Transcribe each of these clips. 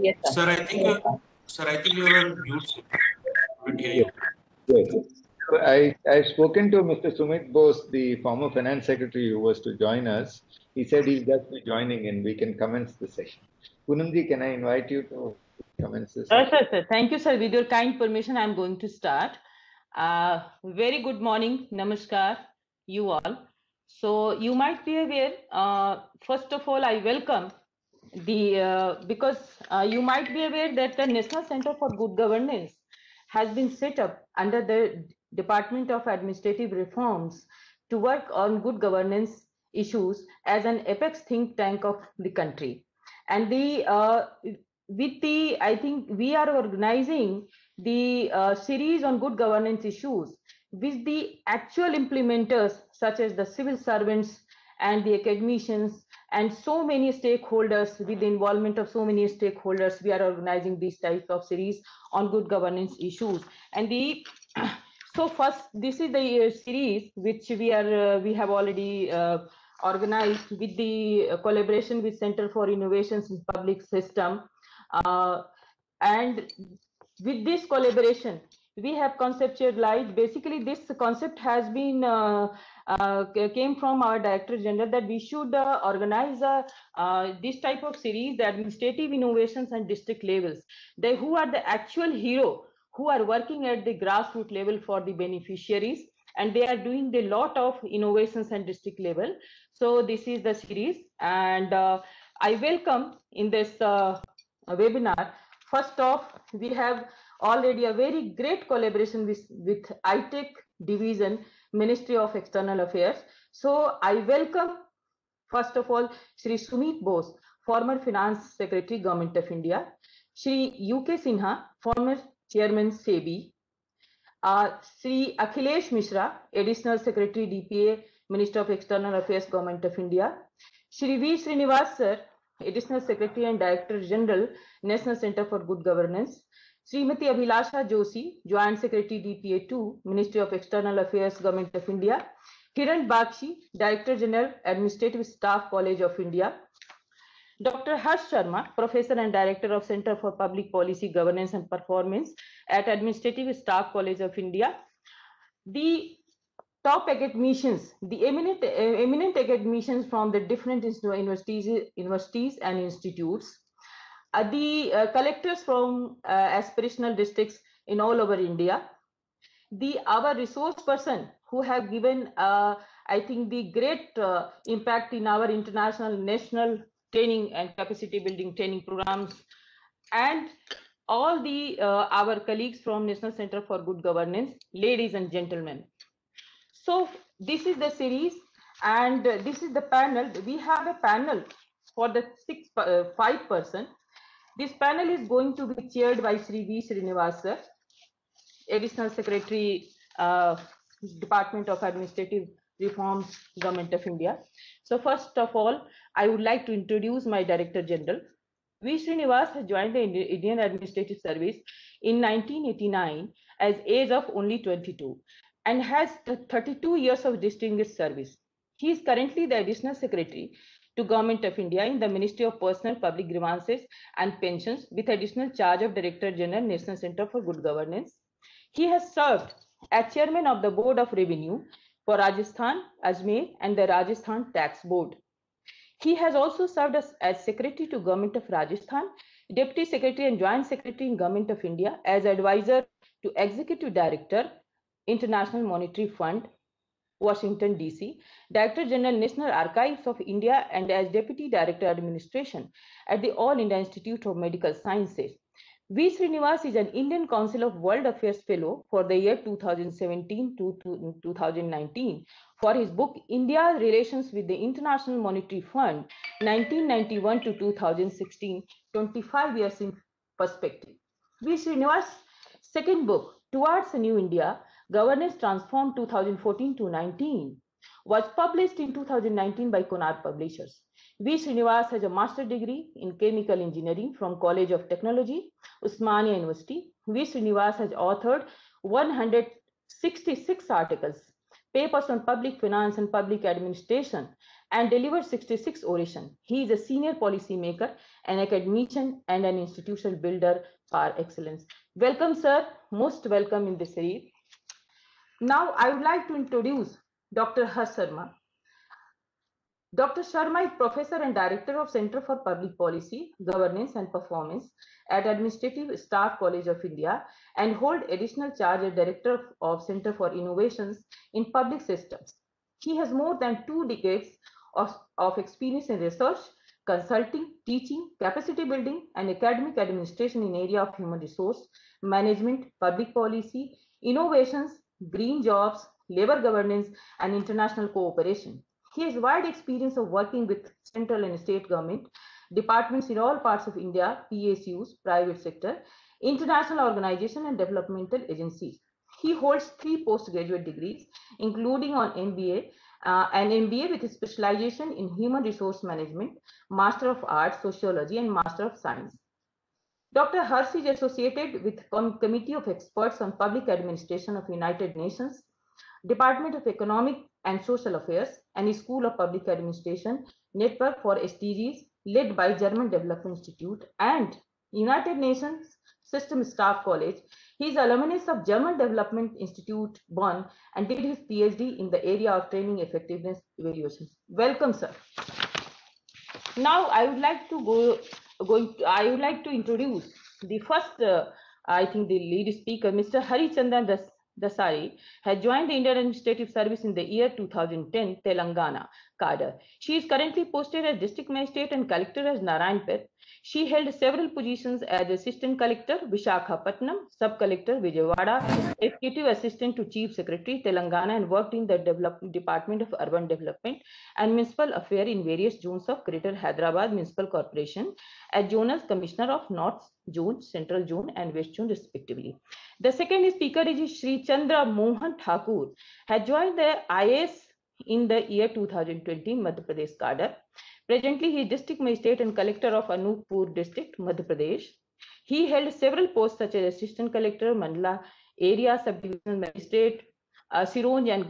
Yes, sir. Sir, I think you are on mute. Sir. Couldn't hear you. Yes. So I've spoken to Mr. Sumit Bose, the former finance secretary who was to join us. He said he'll just be joining and we can commence the session. Poonamji, can I invite you to commence the session? Sir. Thank you, sir. With your kind permission, I'm going to start. Very good morning, namaskar, you all. So you might be aware, first of all, I welcome because you might be aware that the National Center for Good Governance has been set up under the Department of Administrative Reforms to work on good governance issues as an apex think tank of the country. And I think we are organizing the series on good governance issues with the actual implementers such as the civil servants and the academicians and so many stakeholders. With the involvement of so many stakeholders, we are organizing these types of series on good governance issues. And so first, this is the series which we have already organized with the collaboration with Center for Innovations in Public System. And with this collaboration, we have conceptualized, basically this concept has been came from our Director General, that we should organize this type of series, the administrative innovations and district levels, who are the actual hero, who are working at the grassroots level for the beneficiaries, and they are doing a lot of innovations and district level. So this is the series, and I welcome in this webinar. First off, we have already a very great collaboration with ITEC Division, Ministry of External Affairs. So I welcome, first of all, Shri Sumit Bose, former Finance Secretary, Government of India, Shri UK Sinha, former Chairman SEBI, Shri Akhilesh Mishra, Additional Secretary, DPA, Minister of External Affairs, Government of India, Shri V. Srinivas Sir, Additional Secretary and Director General, National Center for Good Governance, Srimati Abhilasha Joshi, Joint Secretary, DPA 2, Ministry of External Affairs, Government of India, Kiran Bakshi, Director General, Administrative Staff, College of India, Dr. Harsh Sharma, Professor and Director of Center for Public Policy Governance and Performance at Administrative Staff College of India. The top academicians, the eminent academicians from the different universities and institutes, the collectors from aspirational districts in all over India, our resource person who have given, I think, the great impact in our international, national training and capacity building training programs, and all the our colleagues from National Center for Good Governance, ladies and gentlemen. So this is the series, and this is the panel. We have a panel for the 5 person. This panel is going to be chaired by Shri V. Srinivas Sir, Additional Secretary, Department of Administrative Reforms, Government of India. So first of all, I would like to introduce my Director General. V. Srinivas has joined the Indian Administrative Service in 1989 as age of only 22 and has 32 years of distinguished service. He is currently the Additional Secretary to Government of India in the Ministry of Personal Public Grievances and Pensions with additional charge of Director General, National Center for Good Governance. He has served as Chairman of the Board of Revenue for Rajasthan, Ajmer and the Rajasthan Tax Board. He has also served as Secretary to Government of Rajasthan, Deputy Secretary and Joint Secretary in Government of India, as Advisor to Executive Director, International Monetary Fund, Washington, D.C., Director General, National Archives of India, and as Deputy Director Administration at the All India Institute of Medical Sciences. V. Srinivas is an Indian Council of World Affairs Fellow for the year 2017 to 2019 for his book India's Relations with the International Monetary Fund 1991 to 2016, 25 years in perspective. V. Srinivas' second book, Towards a New India, Governance Transformed 2014 to 19, was published in 2019 by Konark Publishers. V. Srinivas has a master's degree in chemical engineering from College of Technology, Osmania University. V. Srinivas has authored 166 articles, papers on public finance and public administration, and delivered 66 orations. He is a senior policymaker, an academician, and an institutional builder par excellence. Welcome, sir. Most welcome in this series. Now, I would like to introduce Dr. Harsh Sharma. Dr. Sharma is professor and director of Center for Public Policy, Governance and Performance at Administrative Staff College of India and hold additional charge as director of Center for Innovations in Public Systems. He has more than 2 decades of experience in research, consulting, teaching, capacity building, and academic administration in area of human resource management, public policy, innovations, green jobs, labor governance, and international cooperation. He has wide experience of working with central and state government, departments in all parts of India, PSUs, private sector, international organization, and developmental agencies. He holds 3 postgraduate degrees, including on MBA, an MBA with a specialization in human resource management, Master of Arts, Sociology, and Master of Science. Dr. Harsh is associated with Committee of Experts on Public Administration of United Nations, Department of Economic and Social Affairs, and School of Public Administration Network for SDGs, led by German Development Institute and United Nations System Staff College. He is alumnus of German Development Institute, Bonn, and did his PhD in the area of training effectiveness evaluations. Welcome, sir. Now, I would like to introduce the first, I think the lead speaker, Mr. Harichandran Dasari, has joined the Indian Administrative Service in the year 2010, Telangana cadre. She is currently posted as District Magistrate and Collector as Narayanpet. She held several positions as Assistant Collector, Visakhapatnam, Sub-Collector, Vijayawada, Executive Assistant to Chief Secretary, Telangana, and worked in the Department of Urban Development and Municipal Affairs in various zones of Greater Hyderabad Municipal Corporation as Zonal Commissioner of North Zone, Central Zone, and West Zone, respectively. The second speaker is Sri Chandra Mohan Thakur, has joined the IAS in the year 2020, Madhya Pradesh cadre. Presently, he is District Magistrate and Collector of Anuppur District, Madhya Pradesh. He held several posts such as Assistant Collector, Mandla Area Subdivision Magistrate, Sironj and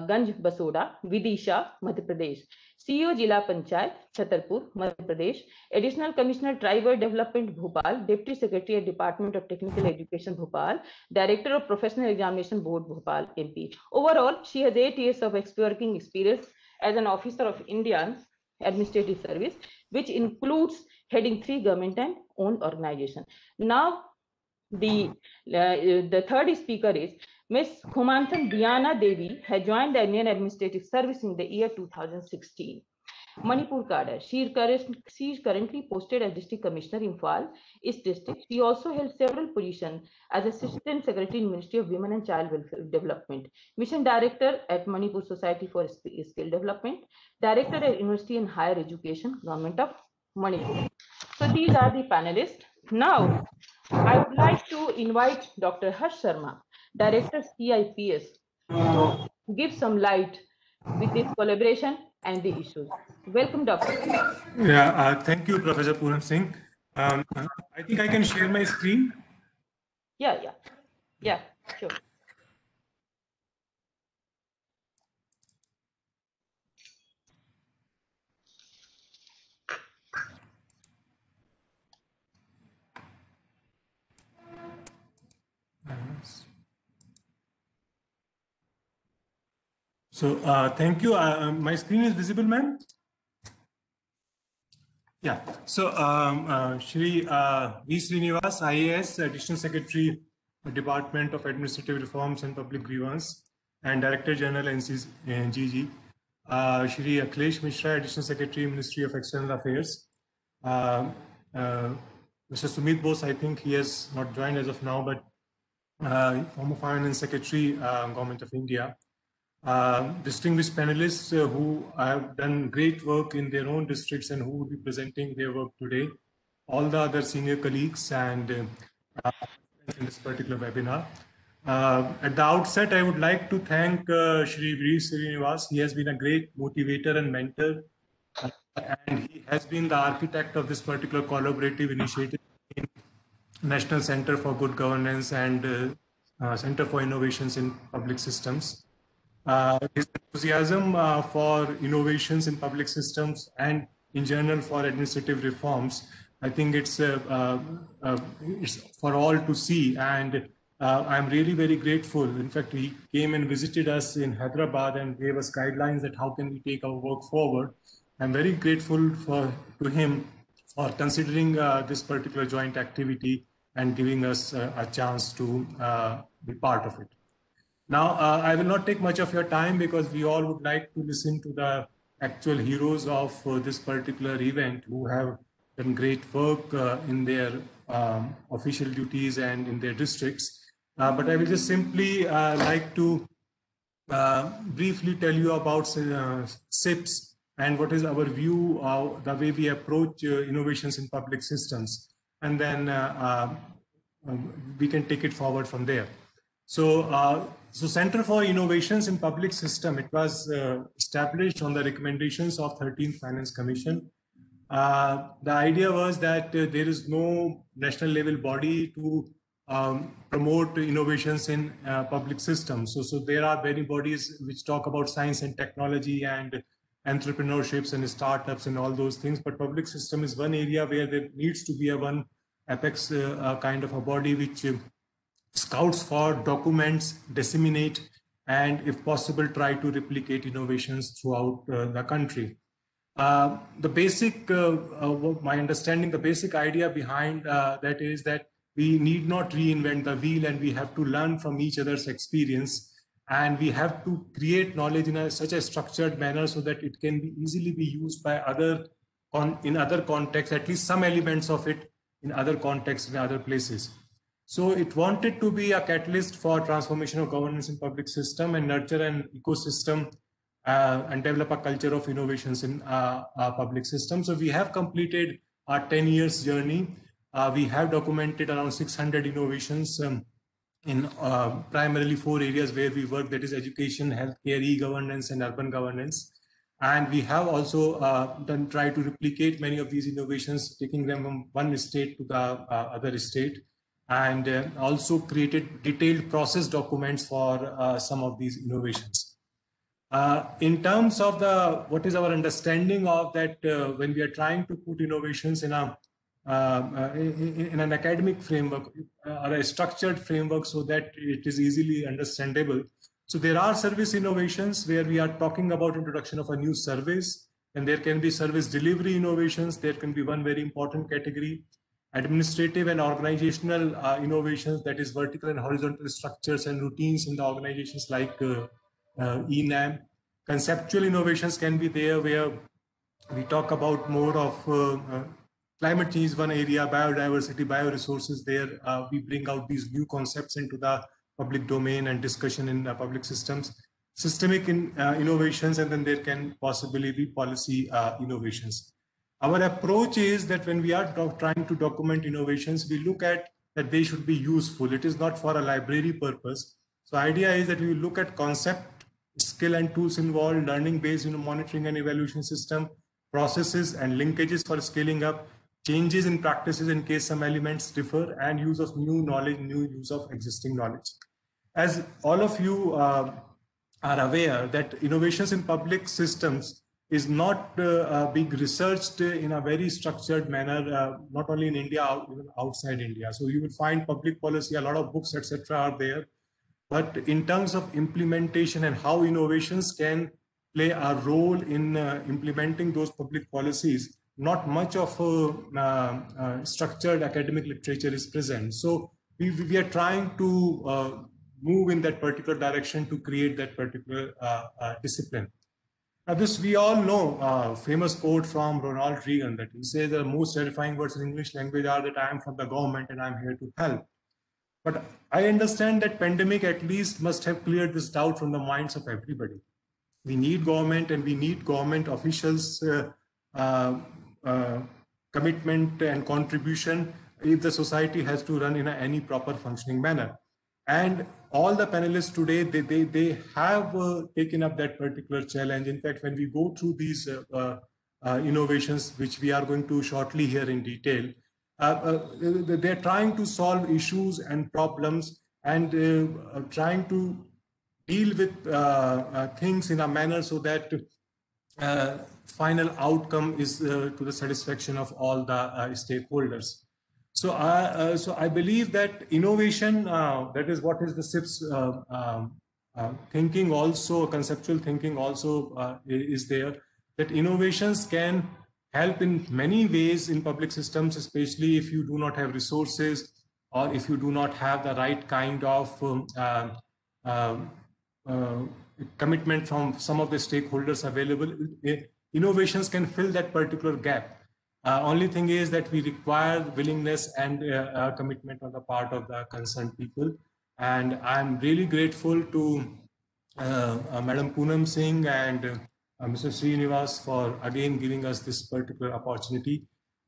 Ganj Basoda, Vidisha, Madhya Pradesh. CEO Jila Panchayat, Chhatarpur, Madhya Pradesh. Additional Commissioner Tribal Development, Bhopal. Deputy Secretary at Department of Technical Education, Bhopal. Director of Professional Examination Board, Bhopal, MP. Overall, she has 8 years of working experience as an officer of Indian Administrative Service, which includes heading 3 government and owned organizations. Now, the third speaker is Ms. Khumanthan Diana Devi, has joined the Indian Administrative Service in the year 2016. Manipur cadre. She is currently posted as District Commissioner in Imphal East District. She also held several positions as Assistant Secretary in Ministry of Women and Child Welfare Development, Mission Director at Manipur Society for Skill Development, Director at University and Higher Education, Government of Manipur. So these are the panelists. Now, I would like to invite Dr. Harsh Sharma, Director CIPS, to give some light with this collaboration and the issues. Welcome, Doctor. Yeah, thank you, Professor Poonam Singh. I think I can share my screen. Yeah, sure. So thank you. My screen is visible, ma'am? Yeah. So Shri V. Srinivas, IAS, Additional Secretary, Department of Administrative Reforms and Public Grievance, and Director General NCGG. Shri Akhilesh Mishra, Additional Secretary, Ministry of External Affairs. Mr. Sumit Bose, I think he has not joined as of now, but former Finance Secretary, Government of India. Distinguished panelists who have done great work in their own districts and who will be presenting their work today, all the other senior colleagues and in this particular webinar. At the outset, I would like to thank Shri V. Srinivas. He has been a great motivator and mentor, and he has been the architect of this particular collaborative initiative in National Center for Good Governance and Center for Innovations in Public Systems. His enthusiasm for innovations in public systems and in general for administrative reforms, I think it's for all to see, and I'm really very grateful. In fact, he came and visited us in Hyderabad and gave us guidelines that how can we take our work forward. I'm very grateful to him for considering this particular joint activity and giving us a chance to be part of it. Now, I will not take much of your time because we all would like to listen to the actual heroes of this particular event who have done great work in their official duties and in their districts. But I will just simply like to briefly tell you about SIPS and what is our view of the way we approach innovations in public systems. And then we can take it forward from there. So Center for Innovations in Public System, it was established on the recommendations of 13th Finance Commission. The idea was that there is no national level body to promote innovations in public systems. So there are many bodies which talk about science and technology and entrepreneurships and startups and all those things, but public system is one area where there needs to be a one apex kind of a body which scouts for, documents, disseminate, and if possible, try to replicate innovations throughout the country. The basic, my understanding, the basic idea behind that is that we need not reinvent the wheel and we have to learn from each other's experience, and we have to create knowledge in such a structured manner so that it can be easily be used by in other contexts, at least some elements of it in other contexts, in other places. So it wanted to be a catalyst for transformation of governance in public system and nurture an ecosystem and develop a culture of innovations in our public system. So we have completed our 10 years journey. We have documented around 600 innovations in primarily 4 areas where we work, that is education, healthcare, e-governance, and urban governance. And we have also tried to replicate many of these innovations, taking them from one state to the other state, and also created detailed process documents for some of these innovations. In terms of what is our understanding of that when we are trying to put innovations in an academic framework or a structured framework so that it is easily understandable. So there are service innovations where we are talking about introduction of a new service, and there can be service delivery innovations. There can be one very important category, administrative and organizational innovations, that is vertical and horizontal structures and routines in the organizations like ENAM. Conceptual innovations can be there where we talk about more of climate change, one area, biodiversity, bioresources. There we bring out these new concepts into the public domain and discussion in public systems. Systemic innovations, and then there can possibly be policy innovations. Our approach is that when we are trying to document innovations, we look at that they should be useful. It is not for a library purpose. So idea is that we look at concept, skill and tools involved, learning-based monitoring and evaluation system, processes and linkages for scaling up, changes in practices in case some elements differ, and use of new knowledge, new use of existing knowledge. As all of you are aware that innovations in public systems is not being researched in a very structured manner, not only in India, even outside India. So you will find public policy, a lot of books, etc. are there. But in terms of implementation and how innovations can play a role in implementing those public policies, not much of structured academic literature is present. So we are trying to move in that particular direction to create that particular discipline. Now this we all know, famous quote from Ronald Reagan, that he says the most terrifying words in English language are that I am from the government and I am here to help. But I understand that pandemic at least must have cleared this doubt from the minds of everybody. We need government, and we need government officials' commitment and contribution if the society has to run in any proper functioning manner. And all the panelists today, they have taken up that particular challenge. In fact, when we go through these innovations, which we are going to shortly hear in detail, they're trying to solve issues and problems and trying to deal with things in a manner so that final outcome is to the satisfaction of all the stakeholders. So I believe that innovation, that is what is the SIP's thinking also, conceptual thinking also is there, that innovations can help in many ways in public systems, especially if you do not have resources or if you do not have the right kind of commitment from some of the stakeholders available. Innovations can fill that particular gap. Only thing is that we require willingness and commitment on the part of the concerned people. And I'm really grateful to Madam Poonam Singh and Mr. Srinivas for again giving us this particular opportunity.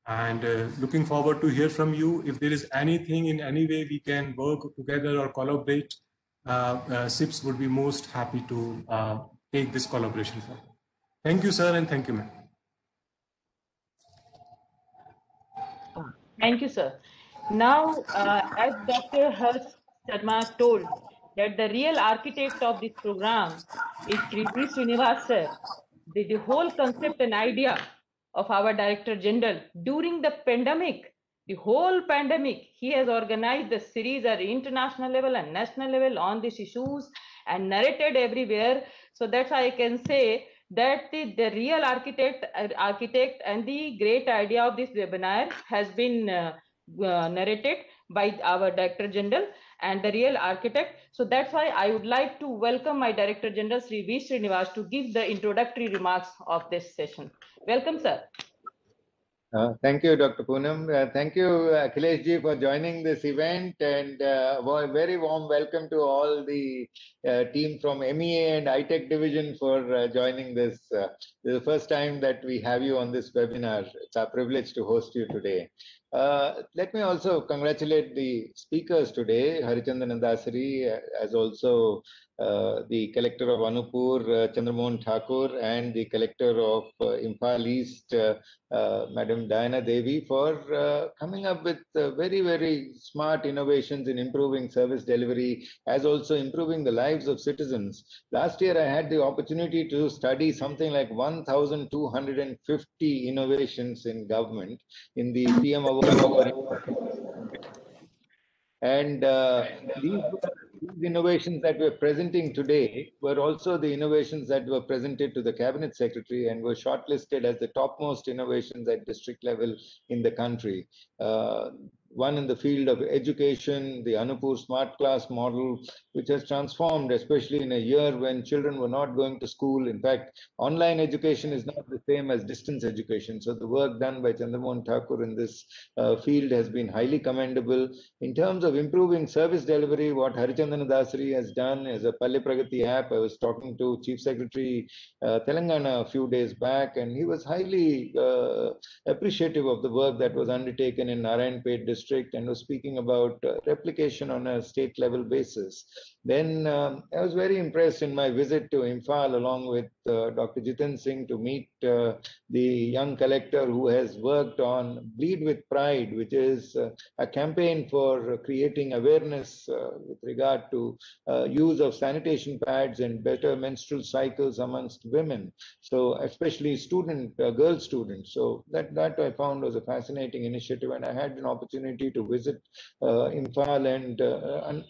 And looking forward to hear from you. If there is anything in any way we can work together or collaborate, SIPS would be most happy to take this collaboration forward. Thank you, sir, and thank you, ma'am. Thank you, sir. Now, as Dr. Harsh Sharma told, that the real architect of this program is Sri V. Srinivas sir. The whole concept and idea of our Director General during the pandemic, the whole pandemic, he has organized the series at international level and national level on these issues and narrated everywhere. So that's why I can say that the real architect and the great idea of this webinar has been narrated by our Director General and the real architect. So that's why I would like to welcome my Director General, Sri V. Srinivas, to give the introductory remarks of this session. Welcome, sir. Thank you, Dr. Poonam. Thank you, Akhilesh ji, for joining this event, and a very warm welcome to all the team from MEA and iTech division for joining this. This is the first time that we have you on this webinar. It's our privilege to host you today. Let me also congratulate the speakers today, Harichandana Dasari, as also the collector of Anuppur, Chandramohan Thakur, and the collector of Imphal East, Madam Diana Devi, for coming up with very, very smart innovations in improving service delivery, as also improving the lives of citizens. Last year, I had the opportunity to study something like 1,250 innovations in government in the PM Award. And these innovations that we're presenting today were also the innovations that were presented to the Cabinet Secretary and were shortlisted as the topmost innovations at district level in the country. One in the field of education, the Anuppur Smart Class model, which has transformed, especially in a year when children were not going to school. In fact, online education is not the same as distance education. So the work done by Chandramohan Thakur in this field has been highly commendable. In terms of improving service delivery, what Harichandana Dasari has done is a Palle Pragati app. I was talking to Chief Secretary Telangana a few days back, and he was highly appreciative of the work that was undertaken in Narayanpet district and was speaking about replication on a state level basis. Then I was very impressed in my visit to Imphal along with Dr. Jiten Singh to meet the young collector who has worked on Bleed with Pride, which is a campaign for creating awareness with regard to use of sanitation pads and better menstrual cycles amongst women. So especially girl students. So that I found was a fascinating initiative, and I had an opportunity to visit Imphal and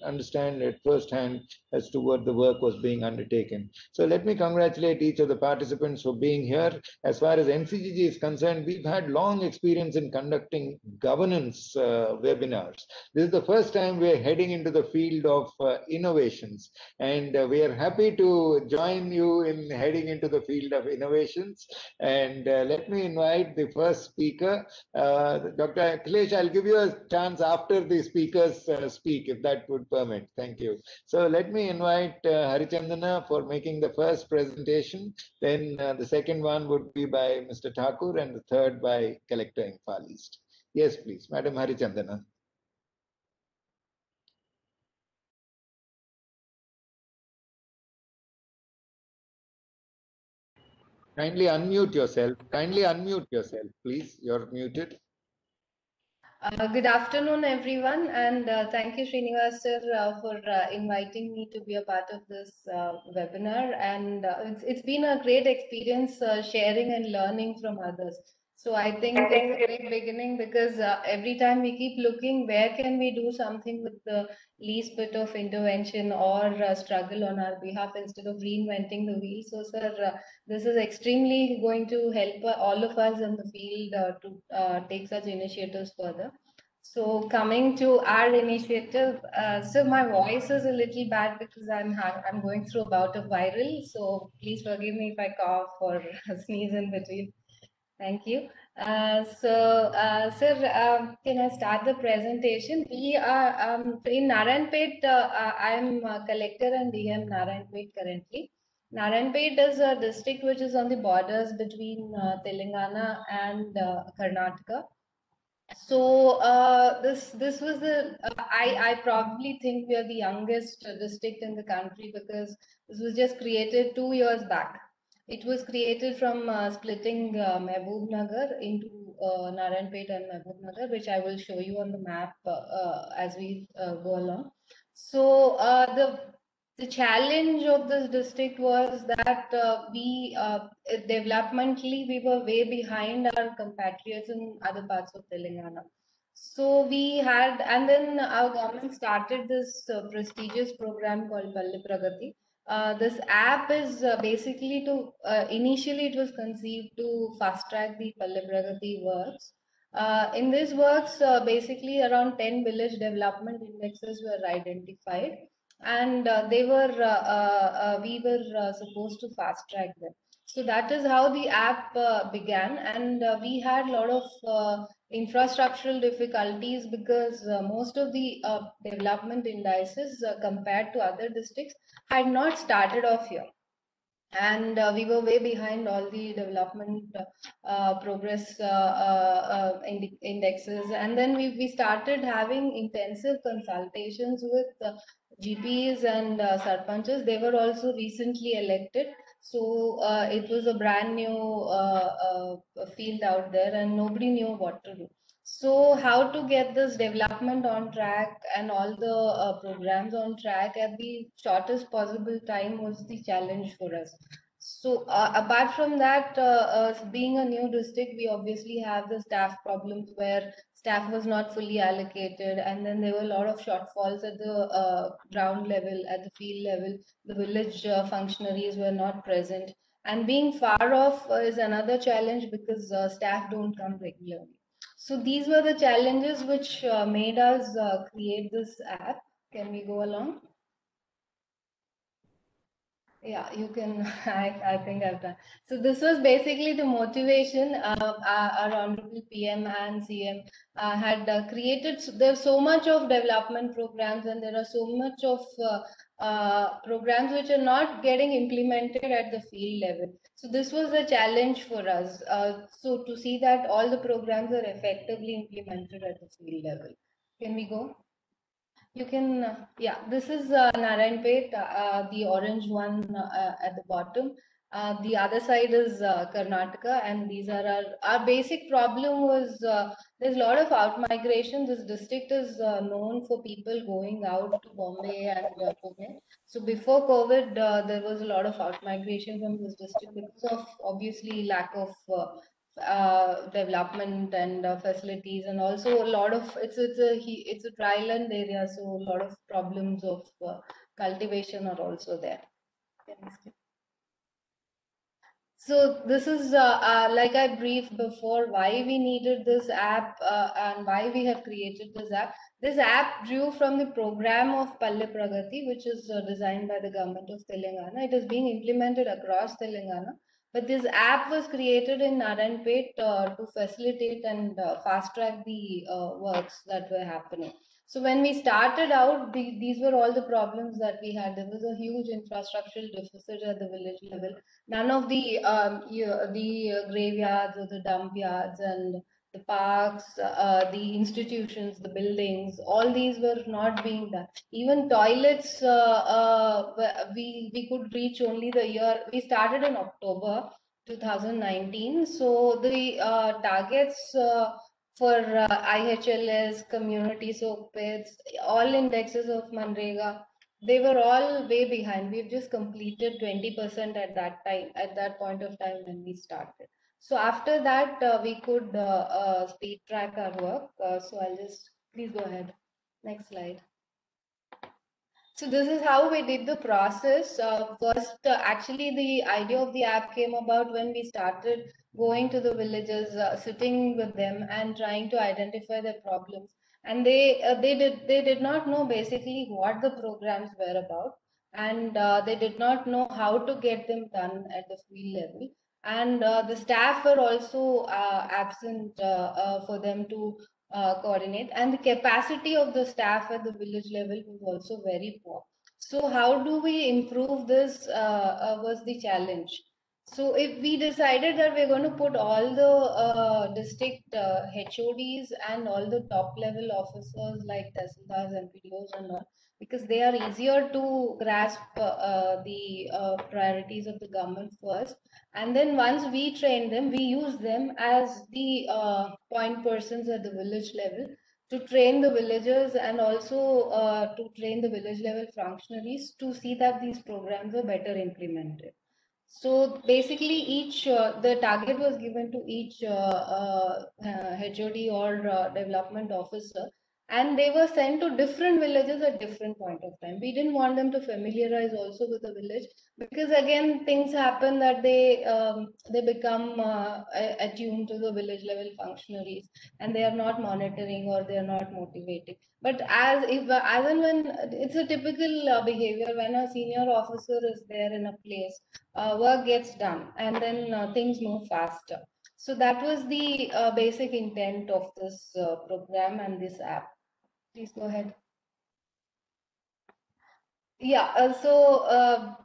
understand at first hand as to what the work was being undertaken. So let me congratulate each of the participants for being here. As far as NCGG is concerned, we've had long experience in conducting governance webinars. This is the first time we're heading into the field of innovations, and we are happy to join you in heading into the field of innovations. And let me invite the first speaker, Dr. Akhilesh. I'll give you a chance after the speakers speak, if that would permit. Thank you. So let me invite Harichandana for making the first presentation. Then the second one would be by Mr. Thakur, and the third by Collector Imphal East. Yes, please, Madam Harichandana. Kindly unmute yourself. Kindly unmute yourself, please. You're muted. Good afternoon, everyone, and thank you, Srinivas sir, for inviting me to be a part of this webinar. And it's been a great experience sharing and learning from others. So I think it's a great beginning because every time we keep looking, where can we do something with the least bit of intervention or struggle on our behalf instead of reinventing the wheel. So, sir, this is extremely going to help all of us in the field to take such initiatives further. So coming to our initiative, so my voice is a little bad because I'm going through a bout of viral. So please forgive me if I cough or sneeze in between. Thank you. Sir, can I start the presentation? We are in Narayanpet. I am collector and DM Narayanpet currently. Narayanpet is a district which is on the borders between Telangana and Karnataka. So this was the I probably think we are the youngest district in the country because this was just created 2 years back. It was created from splitting Mehboob Nagar into Narayanpet and Mehboob Nagar, which I will show you on the map as we go along. So the challenge of this district was that we developmentally we were way behind our compatriots in other parts of Telangana. So we had, and then our government started this prestigious program called Palle Pragati. This app is basically to, initially it was conceived to fast track the Palle Pragati works. In this works, basically around 10 village development indexes were identified, and we were supposed to fast track them. So that is how the app began, and we had a lot of infrastructural difficulties because most of the development indices compared to other districts had not started off here. And we were way behind all the development progress indexes. And then we started having intensive consultations with GPs and sarpanchs. They were also recently elected. So it was a brand new field out there and nobody knew what to do. So how to get this development on track and all the programs on track at the shortest possible time was the challenge for us. So apart from that, being a new district, we obviously have the staff problems where staff was not fully allocated, and then there were a lot of shortfalls at the ground level, at the field level. The village functionaries were not present, and being far off is another challenge because staff don't come regularly. So these were the challenges which made us create this app. Can we go along? Yeah, you can. I think I've done. So this was basically the motivation. Our honorable PM and CM had created. There's so much of development programs, and there are so much of programs which are not getting implemented at the field level. So this was a challenge for us. So to see that all the programs are effectively implemented at the field level. Can we go? You can, yeah, this is Narayanpet, the orange one at the bottom. The other side is Karnataka, and these are our basic problem was there's a lot of out migration. This district is known for people going out to Bombay and Pune. So before COVID, there was a lot of out migration from this district because of obviously lack of development and facilities, and also a lot of it's a dryland area, so a lot of problems of cultivation are also there. So this is like I briefed before why we needed this app and why we have created this app. This app drew from the program of Palle Pragati, which is designed by the government of Telangana. It is being implemented across Telangana. But this app was created in Narayanpet to facilitate and fast track the works that were happening. So when we started out, these were all the problems that we had. There was a huge infrastructural deficit at the village level. None of the graveyards or the dump yards and the parks, the institutions, the buildings, all these were not being done. Even toilets, we could reach only the year we started in October, 2019. So the targets for IHLS, community soak pits, all indexes of Manrega, they were all way behind. We've just completed 20% at that time, at that point of time when we started. So after that, we could speed track our work. So I'll just, please go ahead. Next slide. So this is how we did the process. First, actually, the idea of the app came about when we started going to the villages, sitting with them, and trying to identify their problems. And they did not know basically what the programs were about, and they did not know how to get them done at the field level. And the staff were also absent for them to coordinate, and the capacity of the staff at the village level was also very poor. So how do we improve this was the challenge. So if we decided that we're going to put all the district HODs and all the top level officers like Tahsildars and PDOs and all, because they are easier to grasp the priorities of the government first, and then once we train them, we use them as the point persons at the village level to train the villagers, and also to train the village level functionaries to see that these programs are better implemented. So basically, each the target was given to each HOD or development officer, and they were sent to different villages at different point of time. We didn't want them to familiarize also with the village, because again things happen that they become attuned to the village level functionaries, and they are not monitoring or they are not motivating. But as and when it's a typical behavior, when a senior officer is there in a place, work gets done, and then things move faster. So that was the basic intent of this program and this app. Please go ahead. Yeah,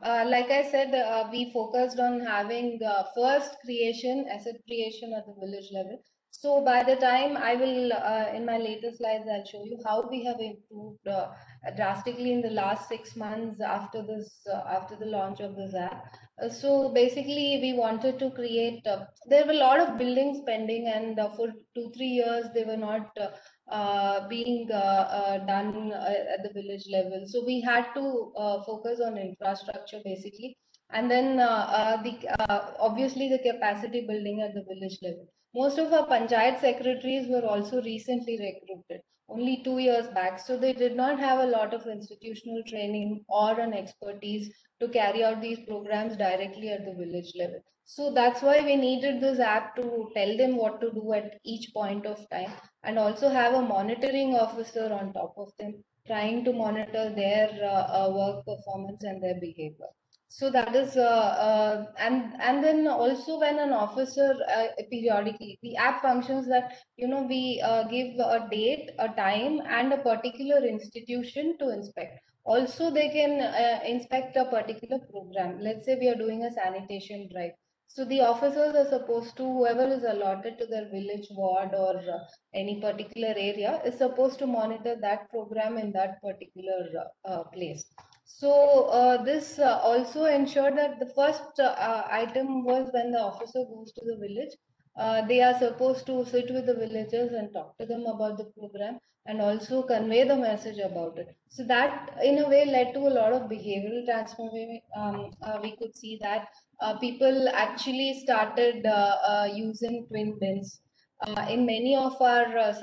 like I said, we focused on having first asset creation at the village level. So by the time I will, in my later slides, I'll show you how we have improved drastically in the last 6 months after this, after the launch of this app. So basically, we wanted to create, there were a lot of buildings pending, and for 2-3 years, they were not being done at the village level. So we had to focus on infrastructure basically, and then obviously the capacity building at the village level. Most of our panchayat secretaries were also recently recruited, only 2 years back, so they did not have a lot of institutional training or an expertise to carry out these programs directly at the village level. So that's why we needed this app to tell them what to do at each point of time, and also have a monitoring officer on top of them, trying to monitor their work performance and their behavior. So that is, and then also when an officer periodically, the app functions that, we give a date, a time, and a particular institution to inspect. Also, they can inspect a particular program. Let's say we are doing a sanitation drive. So the officers are supposed to, whoever is allotted to their village ward or any particular area, is supposed to monitor that program in that particular place. So this also ensured that the first item was when the officer goes to the village, they are supposed to sit with the villagers and talk to them about the program, and also convey the message about it. So that in a way led to a lot of behavioral transformation. We could see that people actually started using twin bins. In many of our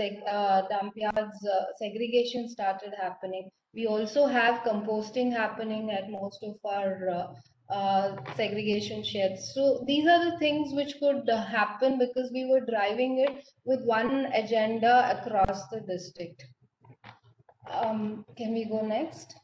dump yards, segregation started happening. We also have composting happening at most of our segregation sheds. So these are the things which could happen because we were driving it with one agenda across the district. Can we go next?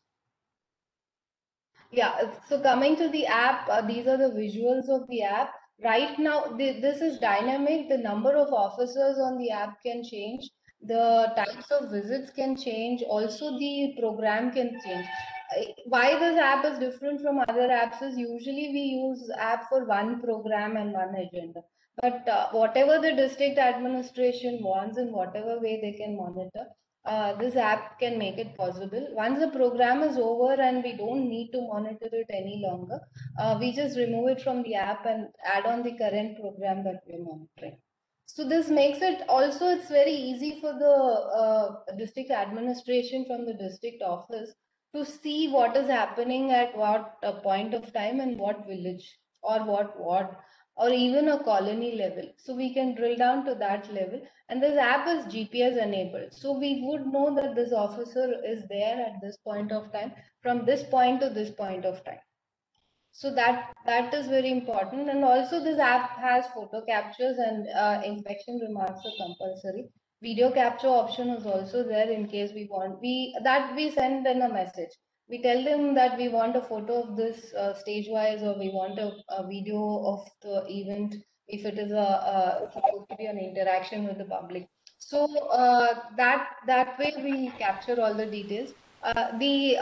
Yeah, so coming to the app, these are the visuals of the app. Right now, this is dynamic. The number of officers on the app can change. The types of visits can change. Also, the program can change. Why this app is different from other apps is usually we use app for one program and one agenda. But whatever the district administration wants, in whatever way they can monitor, this app can make it possible. Once the program is over and we don't need to monitor it any longer, we just remove it from the app and add on the current program that we're monitoring. So this makes it also, it's very easy for the district administration from the district office to see what is happening at what point of time in what village or what ward or even a colony level. So we can drill down to that level. And this app is GPS enabled. So we would know that this officer is there at this point of time, from this point to this point of time. So that is very important. And also this app has photo captures and inspection remarks are compulsory. Video capture option is also there in case we want, we send in a message. We tell them that we want a photo of this stage wise, or we want a video of the event if it is supposed to be an interaction with the public. So that way we capture all the details. The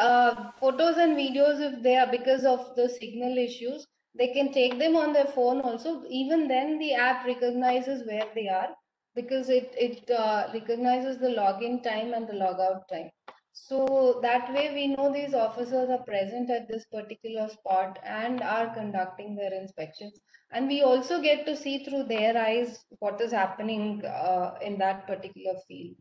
photos and videos, if they are because of the signal issues, they can take them on their phone also. Even then, the app recognizes where they are because it recognizes the login time and the logout time. So that way we know these officers are present at this particular spot and are conducting their inspections. And we also get to see through their eyes what is happening in that particular field.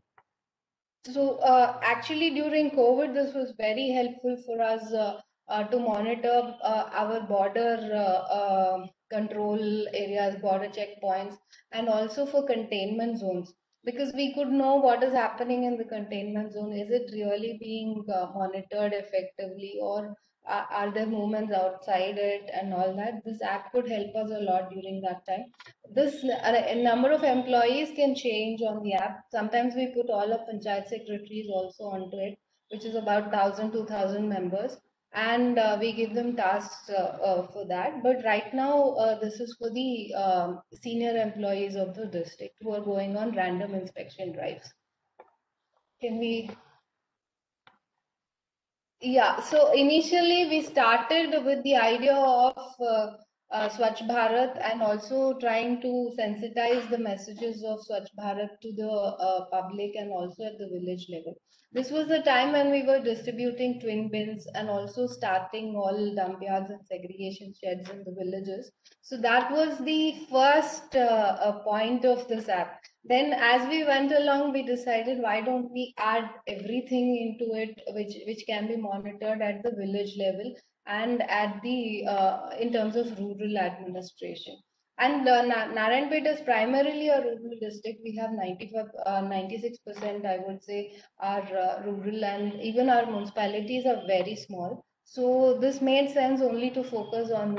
So actually during COVID, this was very helpful for us to monitor our border control areas, border checkpoints, and also for containment zones, because we could know what is happening in the containment zone. Is it really being monitored effectively, or are there movements outside it and all that? This app could help us a lot during that time. This a number of employees can change on the app. Sometimes we put all of panchayat secretaries also onto it, which is about 1,000, 2,000 members, and we give them tasks for that. But right now, this is for the senior employees of the district who are going on random inspection drives. Can we? Yeah, so initially we started with the idea of Swachh Bharat and also trying to sensitize the messages of Swachh Bharat to the public and also at the village level. This was the time when we were distributing twin bins and also starting all dump yards and segregation sheds in the villages. So that was the first point of this app. Then as we went along, we decided, why don't we add everything into it which can be monitored at the village level and at the in terms of rural administration. And Narayanpet is primarily a rural district. We have 96%, I would say, are rural, and even our municipalities are very small. So this made sense only to focus on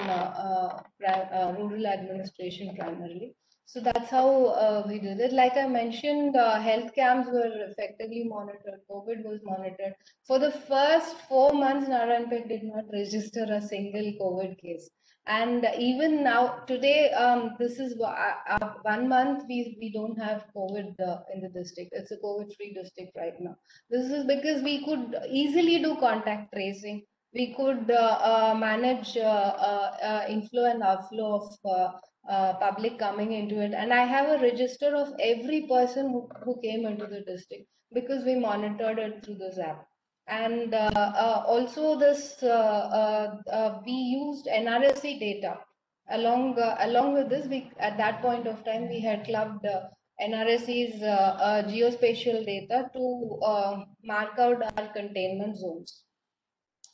rural administration primarily. So that's how we did it. Like I mentioned, health camps were effectively monitored. COVID was monitored. For the first 4 months, Narayanpet did not register a single COVID case. And even now, today, this is 1 month we don't have COVID in the district. It's a COVID-free district right now. This is because we could easily do contact tracing. We could manage inflow and outflow of public coming into it, and I have a register of every person who came into the district because we monitored it through this app. And also this we used NRSC data along with this. We at that point of time we had clubbed NRSC's geospatial data to mark out our containment zones.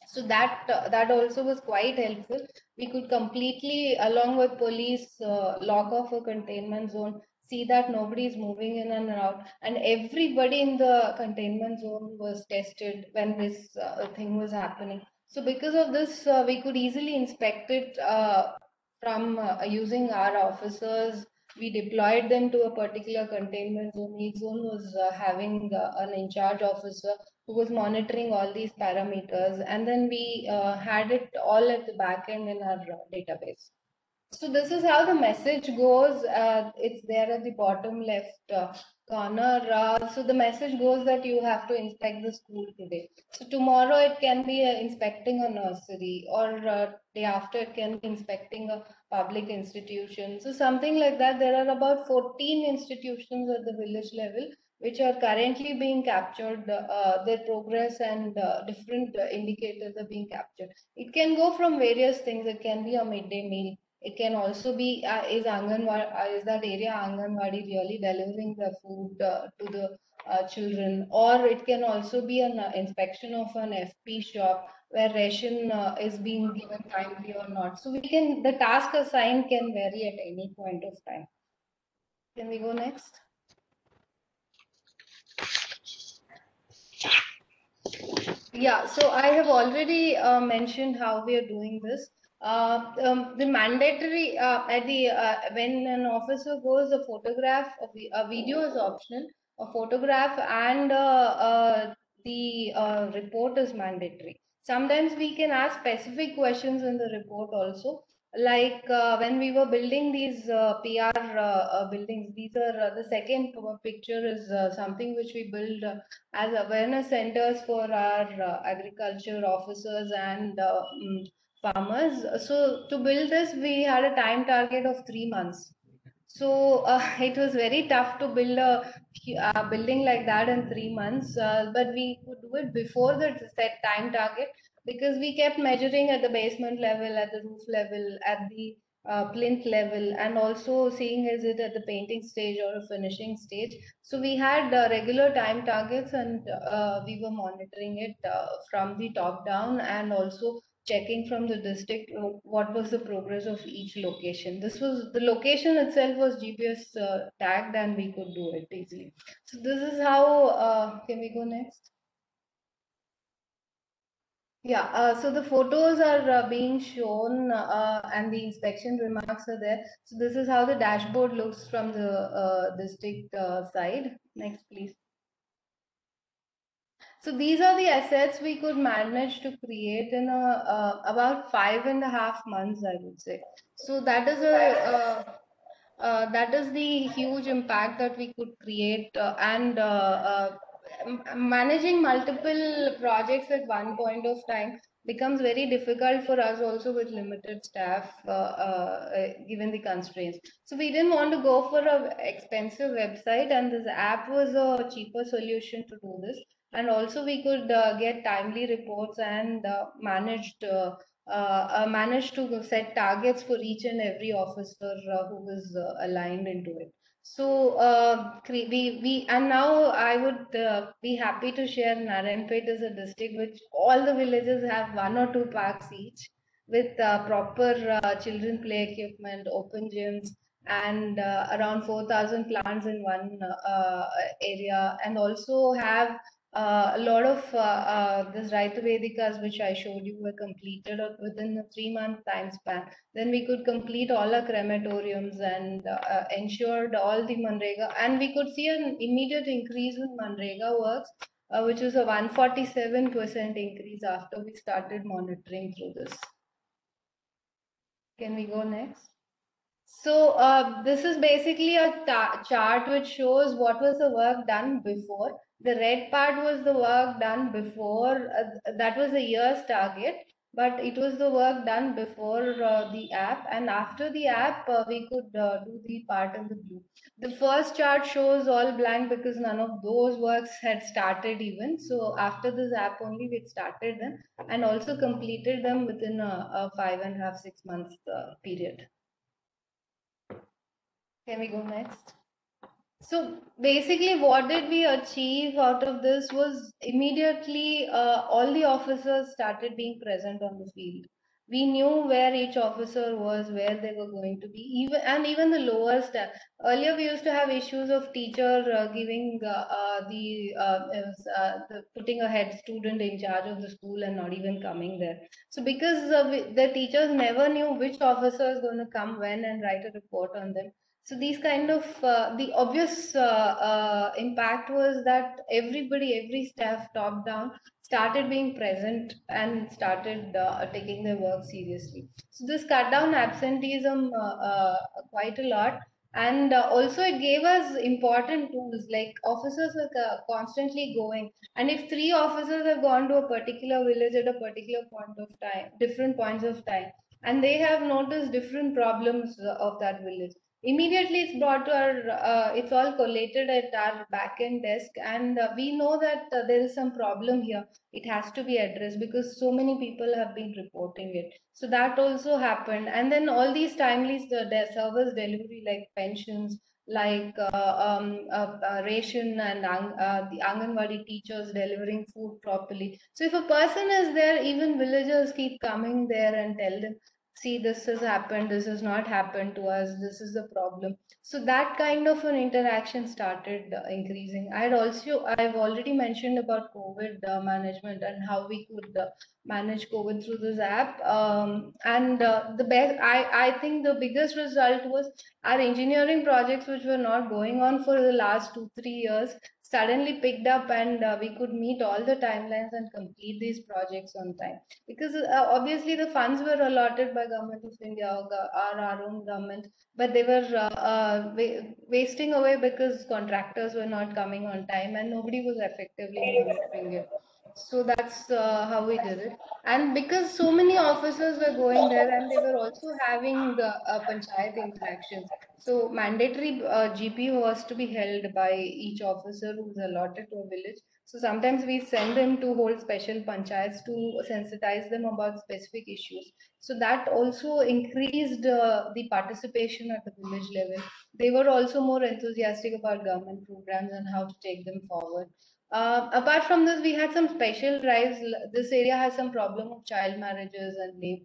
So that also was quite helpful. We could completely, along with police, lock off a containment zone, see that nobody is moving in and out, and everybody in the containment zone was tested when this thing was happening. So because of this, we could easily inspect it from using our officers. We deployed them to a particular containment zone. Each zone was having an in-charge officer who was monitoring all these parameters, and then we had it all at the back end in our database. So this is how the message goes. It's there at the bottom left corner. So the message goes that you have to inspect the school today. So tomorrow it can be inspecting a nursery, or day after it can be inspecting a public institution. So something like that. There are about 14 institutions at the village level which are currently being captured, their progress and different indicators are being captured. It can go from various things. It can be a midday meal. It can also be is that area Anganwadi really delivering the food to the children, or it can also be an inspection of an FP shop where ration is being given timely or not. So the task assigned can vary at any point of time. Can we go next? Yeah, so I have already mentioned how we are doing this. The mandatory when an officer goes, a photograph, a video is optional. A photograph and the report is mandatory. Sometimes we can ask specific questions in the report also. Like when we were building these PR buildings, these are the second picture is something which we build as awareness centers for our agriculture officers and farmers. So to build this, we had a time target of 3 months. So it was very tough to build a building like that in 3 months, but we could do it before the set time target because we kept measuring at the basement level, at the roof level, at the plinth level, and also seeing is it at the painting stage or a finishing stage. So we had regular time targets, and we were monitoring it from the top down, and also checking from the district what was the progress of each location. This was the location itself was GPS tagged, and we could do it easily. So this is how. Can we go next? Yeah, so the photos are being shown and the inspection remarks are there. So this is how the dashboard looks from the district side. Next, please. So these are the assets we could manage to create in about 5.5 months, I would say. So that is that is the huge impact that we could create, and managing multiple projects at one point of time becomes very difficult for us also with limited staff given the constraints. So we didn't want to go for an expensive website, and this app was a cheaper solution to do this. And also we could get timely reports and managed to set targets for each and every officer who was aligned into it. So we and now I would be happy to share Narayanpet is a district which all the villages have 1 or 2 parks each with proper children play equipment, open gyms, and around 4,000 plants in one area, and also have a lot of this Raita Vedikas, which I showed you, were completed within a 3-month time span. Then we could complete all our crematoriums and ensured all the Manrega, and we could see an immediate increase in Manrega works, which was a 147% increase after we started monitoring through this. Can we go next? So this is basically a chart which shows what was the work done before. The red part was the work done before, that was a year's target, but it was the work done before the app, and after the app we could do the part in the blue. The first chart shows all blank because none of those works had started even. So after this app only we started them and also completed them within a 5.5-6 months period. Can we go next? So basically what did we achieve out of this was immediately all the officers started being present on the field. We knew where each officer was, where they were going to be, even the lower staff. Earlier we used to have issues of teacher giving putting a head student in charge of the school and not even coming there. So because the teachers never knew which officer is going to come when and write a report on them. So these kind of the obvious impact was that every staff top down started being present and started taking their work seriously. So this cut down absenteeism quite a lot, and also it gave us important tools like officers are constantly going, and if 3 officers have gone to a particular village at a particular point of time, different points of time, and they have noticed different problems of that village, Immediately it's brought to our, it's all collated at our backend desk, and we know that there is some problem here. It has to be addressed because so many people have been reporting it. So that also happened. And then all these timely the service delivery like pensions, like ration and the Anganwadi teachers delivering food properly. So if a person is there, even villagers keep coming there and tell them, see, this has happened, this has not happened to us, this is the problem. So that kind of an interaction started increasing. I've already mentioned about COVID management and how we could manage COVID through this app. And the best, I think the biggest result was our engineering projects, which were not going on for the last 2-3 years, suddenly picked up, and we could meet all the timelines and complete these projects on time. Because obviously the funds were allotted by Government of India or our own government, but they were wasting away because contractors were not coming on time and nobody was effectively monitoring it. So that's how we did it. And because so many officers were going there and they were also having the panchayat interactions, so mandatory GP was to be held by each officer who's allotted to a village. So sometimes we send them to hold special panchayats to sensitize them about specific issues. So that also increased the participation at the village level. They were also more enthusiastic about government programs and how to take them forward. Apart from this, we had some special drives. This area has some problem of child marriages and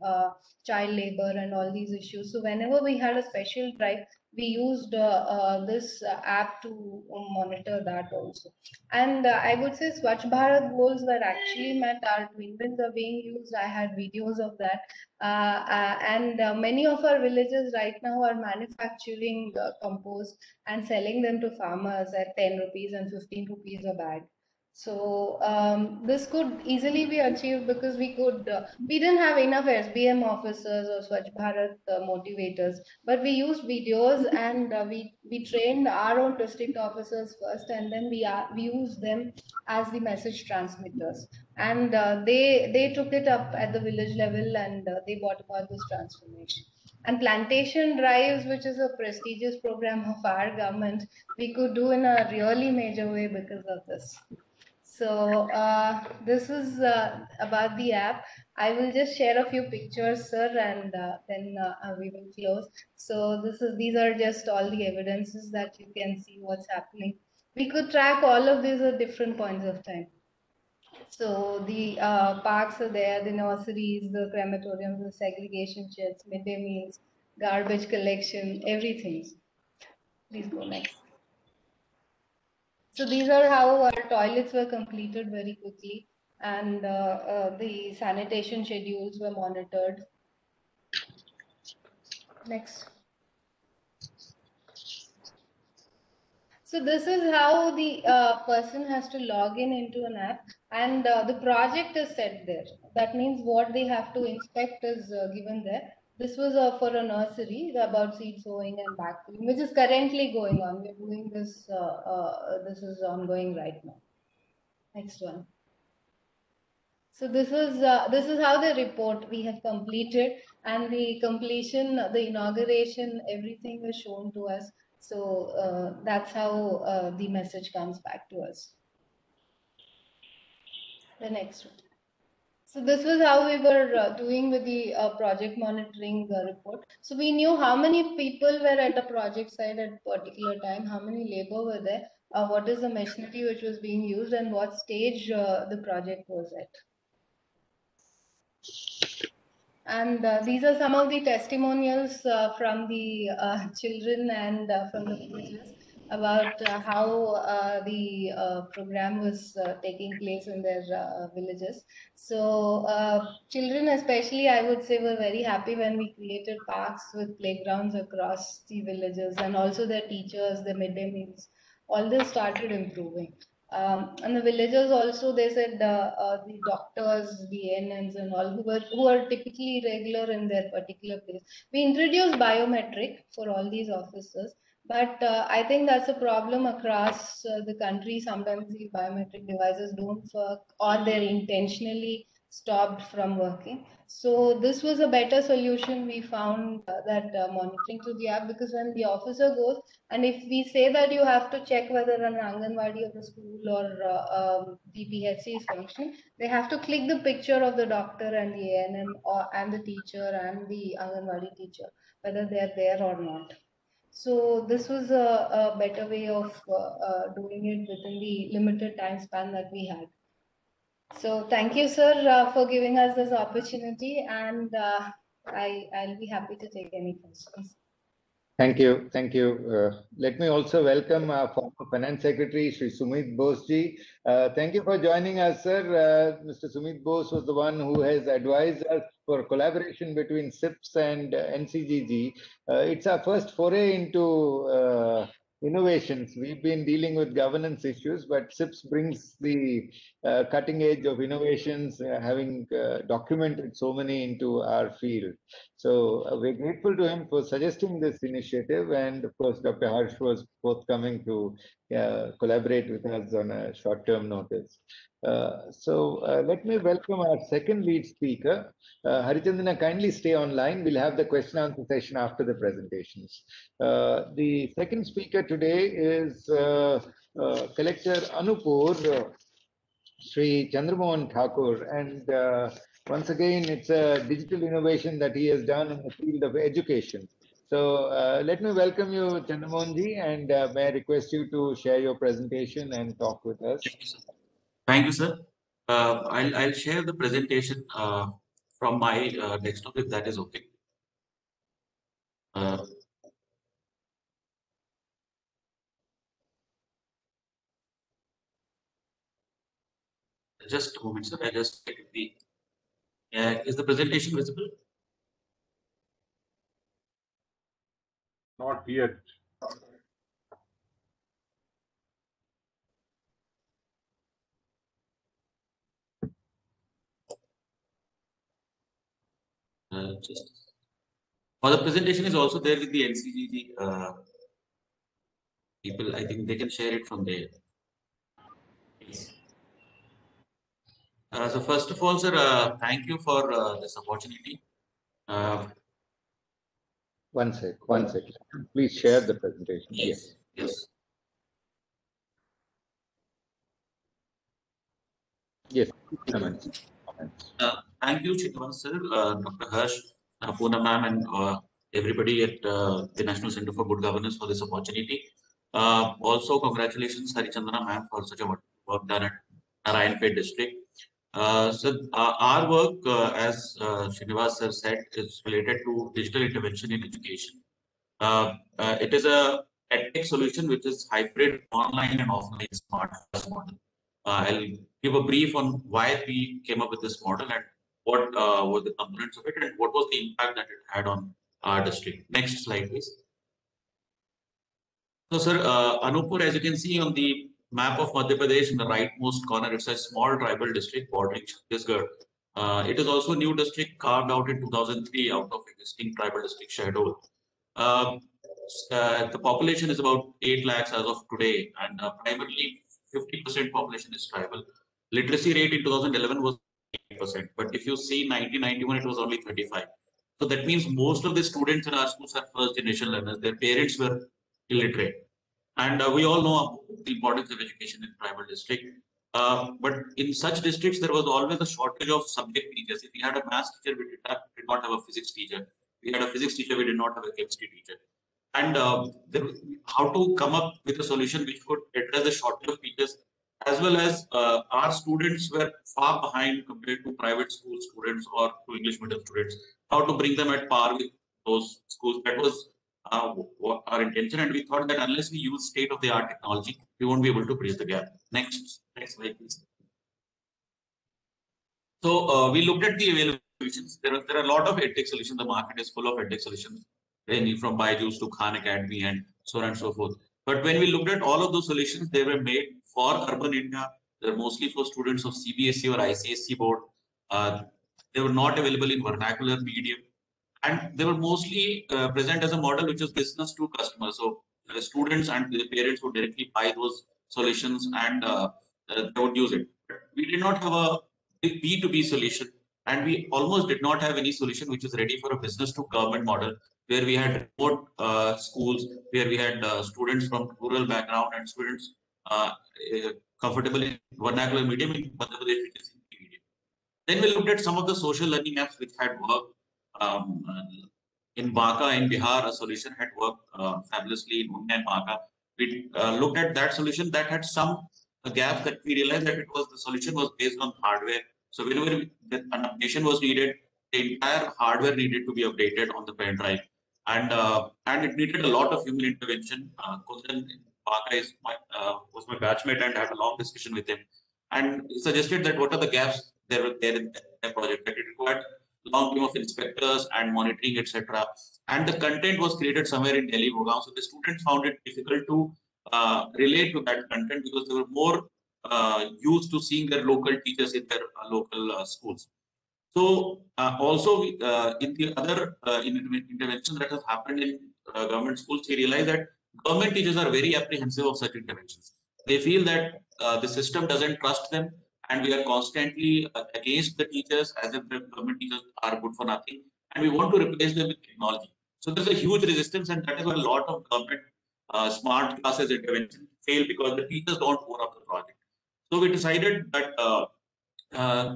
child labor and all these issues. So whenever we had a special drive, we used this app to monitor that also. And I would say Swachh Bharat goals were actually met. Our twin winds are being used. I had videos of that. And many of our villages right now are manufacturing compost and selling them to farmers at 10 rupees and 15 rupees a bag. So this could easily be achieved because we didn't have enough SBM officers or Swachh Bharat motivators, but we used videos and we trained our own district officers first, and then we used them as the message transmitters, and they took it up at the village level, and they brought about this transformation. And plantation drives, which is a prestigious program of our government, we could do in a really major way because of this. So this is about the app. I will just share a few pictures, sir, and then we will close. So these are just all the evidences that you can see what's happening. We could track all of these at different points of time. So the parks are there, the nurseries, the crematoriums, the segregation sheds, midday meals, garbage collection, everything. Please go next. So these are how our toilets were completed very quickly, and the sanitation schedules were monitored. Next. So this is how the person has to log in into an app, and the project is set there. That means what they have to inspect is given there. This was for a nursery about seed sowing and backfilling, which is currently going on. We're doing this. This is ongoing right now. Next one. So this is how the report we have completed, and the completion, the inauguration, everything is shown to us. So that's how the message comes back to us. The next one. So this was how we were doing with the project monitoring report. So we knew how many people were at a project site at a particular time, how many labor were there, what is the machinery which was being used, and what stage the project was at. And these are some of the testimonials from the children and from the villagers about how the program was taking place in their villages. So children especially, I would say, were very happy when we created parks with playgrounds across the villages, and also their teachers, their midday meals, all this started improving. And the villagers also, they said the doctors, the ANMs and all who are typically regular in their particular place. We introduced biometric for all these officers, but I think that's a problem across the country. Sometimes these biometric devices don't work, or they're intentionally stopped from working. So this was a better solution. We found that monitoring through the app, because when the officer goes, and if we say that you have to check whether an Anganwadi of the school or the PHC is functioning, they have to click the picture of the doctor and the ANM and the teacher and the Anganwadi teacher, whether they are there or not. So this was a better way of doing it within the limited time span that we had. So thank you, sir, for giving us this opportunity, and I'll be happy to take any questions. Thank you. Thank you. Let me also welcome our former Finance Secretary, Sri Sumit Bose-ji. Thank you for joining us, sir. Mr. Sumit Bose was the one who has advised us for collaboration between SIPS and NCGG. It's our first foray into innovations. We've been dealing with governance issues, but SIPS brings the cutting edge of innovations, having documented so many into our field. So we're grateful to him for suggesting this initiative, and of course, Dr. Harsh was forthcoming to collaborate with us on a short-term notice. Let me welcome our second lead speaker. Harichandana, kindly stay online. We'll have the question answer session after the presentations. The second speaker today is Collector Anupur, Sri Chandramohan Thakur, and once again, it's a digital innovation that he has done in the field of education. So let me welcome you, Chandramohanji, and may I request you to share your presentation and talk with us. Thank you, sir. I'll share the presentation from my desktop, if that is okay. Just a moment, sir. I just check the. Is the presentation visible? Not yet. Just. Or the presentation is also there with the NCGG people. I think they can share it from there. Yes. So first of all, sir, thank you for this opportunity. One sec. Please share the presentation. Yes. Yes. Comments. Thank you, Chitwan sir, Dr. Harsh, Poonam ma'am, and everybody at the National Center for Good Governance for this opportunity. Also, congratulations, Harichandana ma'am, for such a work done at Narayanpet district. Our work, as Srinivas sir said, is related to digital intervention in education. It is a EdTech solution which is hybrid online and offline smart class model. I'll give a brief on why we came up with this model and what were the components of it and what was the impact that it had on our district. Next slide, please. So, sir, Anupur, as you can see on the map of Madhya Pradesh in the rightmost corner, it's a small tribal district bordering Chhattisgarh. It is also a new district carved out in 2003 out of existing tribal district Shahdol. The population is about 8 lakhs as of today, and primarily 50% population is tribal. Literacy rate in 2011 was 8%, but if you see 1991, it was only 35. So that means most of the students in our schools are first generation learners. Their parents were illiterate. And we all know the importance of education in tribal district. But in such districts, there was always a shortage of subject teachers. If we had a math teacher, we did not have a physics teacher. We had a physics teacher, we did not have a chemistry teacher. And how to come up with a solution which could address the shortage of teachers, as well as our students were far behind compared to private school students or to English medium students. How to bring them at par with those schools? That was our intention, and we thought that unless we use state-of-the-art technology, we won't be able to bridge the gap. Next slide, please. So we looked at the available solutions. There are a lot of EdTech solutions. The market is full of EdTech solutions, ranging from Byju's to Khan Academy and so on and so forth. But when we looked at all of those solutions, they were made for urban India. They're mostly for students of CBSE or ICSE board. They were not available in vernacular medium. And they were mostly present as a model which is business to customers. So the students and the parents would directly buy those solutions and they would use it. But we did not have a B2B solution, and we almost did not have any solution which is ready for a business to government model, where we had remote schools, where we had students from rural background and students comfortable in vernacular medium in Madhya Pradesh, which is Hindi medium. Then we looked at some of the social learning apps which had worked. In Banka in Bihar, a solution had worked fabulously in Unna and Banka. We looked at that solution that had some gaps that we realized that the solution was based on hardware. So whenever an updation was needed, the entire hardware needed to be updated on the pen drive, and it needed a lot of human intervention. Kundan in Banka was my batchmate, and I had a long discussion with him, and he suggested that what are the gaps there were there in the project, that it required long team of inspectors and monitoring, etc. And the content was created somewhere in Delhi, Gurgaon. So the students found it difficult to relate to that content because they were more used to seeing their local teachers in their local schools. So also in the other interventions that has happened in government schools, we realize that government teachers are very apprehensive of such interventions. They feel that the system doesn't trust them, and we are constantly against the teachers as if the government teachers are good for nothing, and we want to replace them with technology. So there's a huge resistance, and that is why a lot of government smart classes intervention fail, because the teachers don't own up the project. So we decided that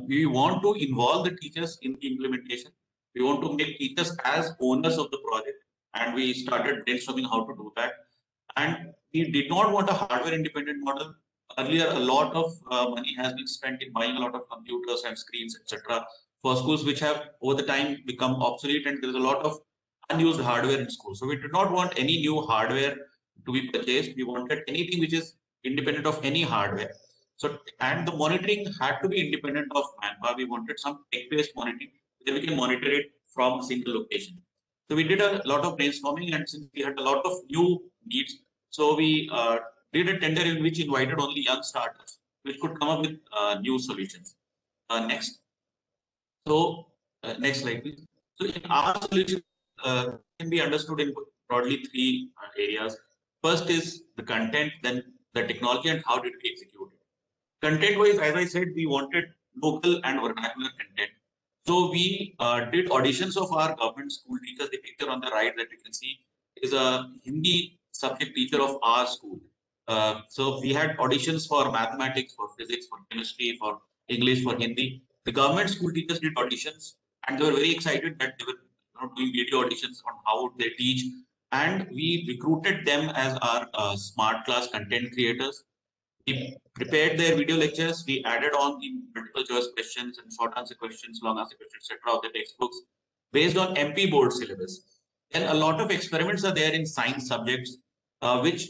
we want to involve the teachers in the implementation. We want to make teachers as owners of the project, and we started brainstorming how to do that. And we did not want a hardware independent model. Earlier, a lot of money has been spent in buying a lot of computers and screens, etc., for schools which have over the time become obsolete, and there's a lot of unused hardware in schools. So we did not want any new hardware to be purchased. We wanted anything which is independent of any hardware. So, and the monitoring had to be independent of manpower. We wanted some tech-based monitoring where we can monitor it from a single location. So we did a lot of brainstorming, and since we had a lot of new needs, so we did a tender in which invited only young startups, which could come up with new solutions. Next. So next slide, please. So in our solution can be understood in broadly three areas. First is the content, then the technology, and how did we execute it. Content-wise, as I said, we wanted local and vernacular content. So we did auditions of our government school teachers. The picture on the right that you can see is a Hindi subject teacher of our school. So we had auditions for mathematics, for physics, for chemistry, for English, for Hindi. The government school teachers did auditions, and they were very excited that they were doing video auditions on how they teach. And we recruited them as our smart class content creators. We prepared their video lectures. We added on the multiple choice questions and short answer questions, long answer questions, etc. of the textbooks based on MP board syllabus. And a lot of experiments are there in science subjects, which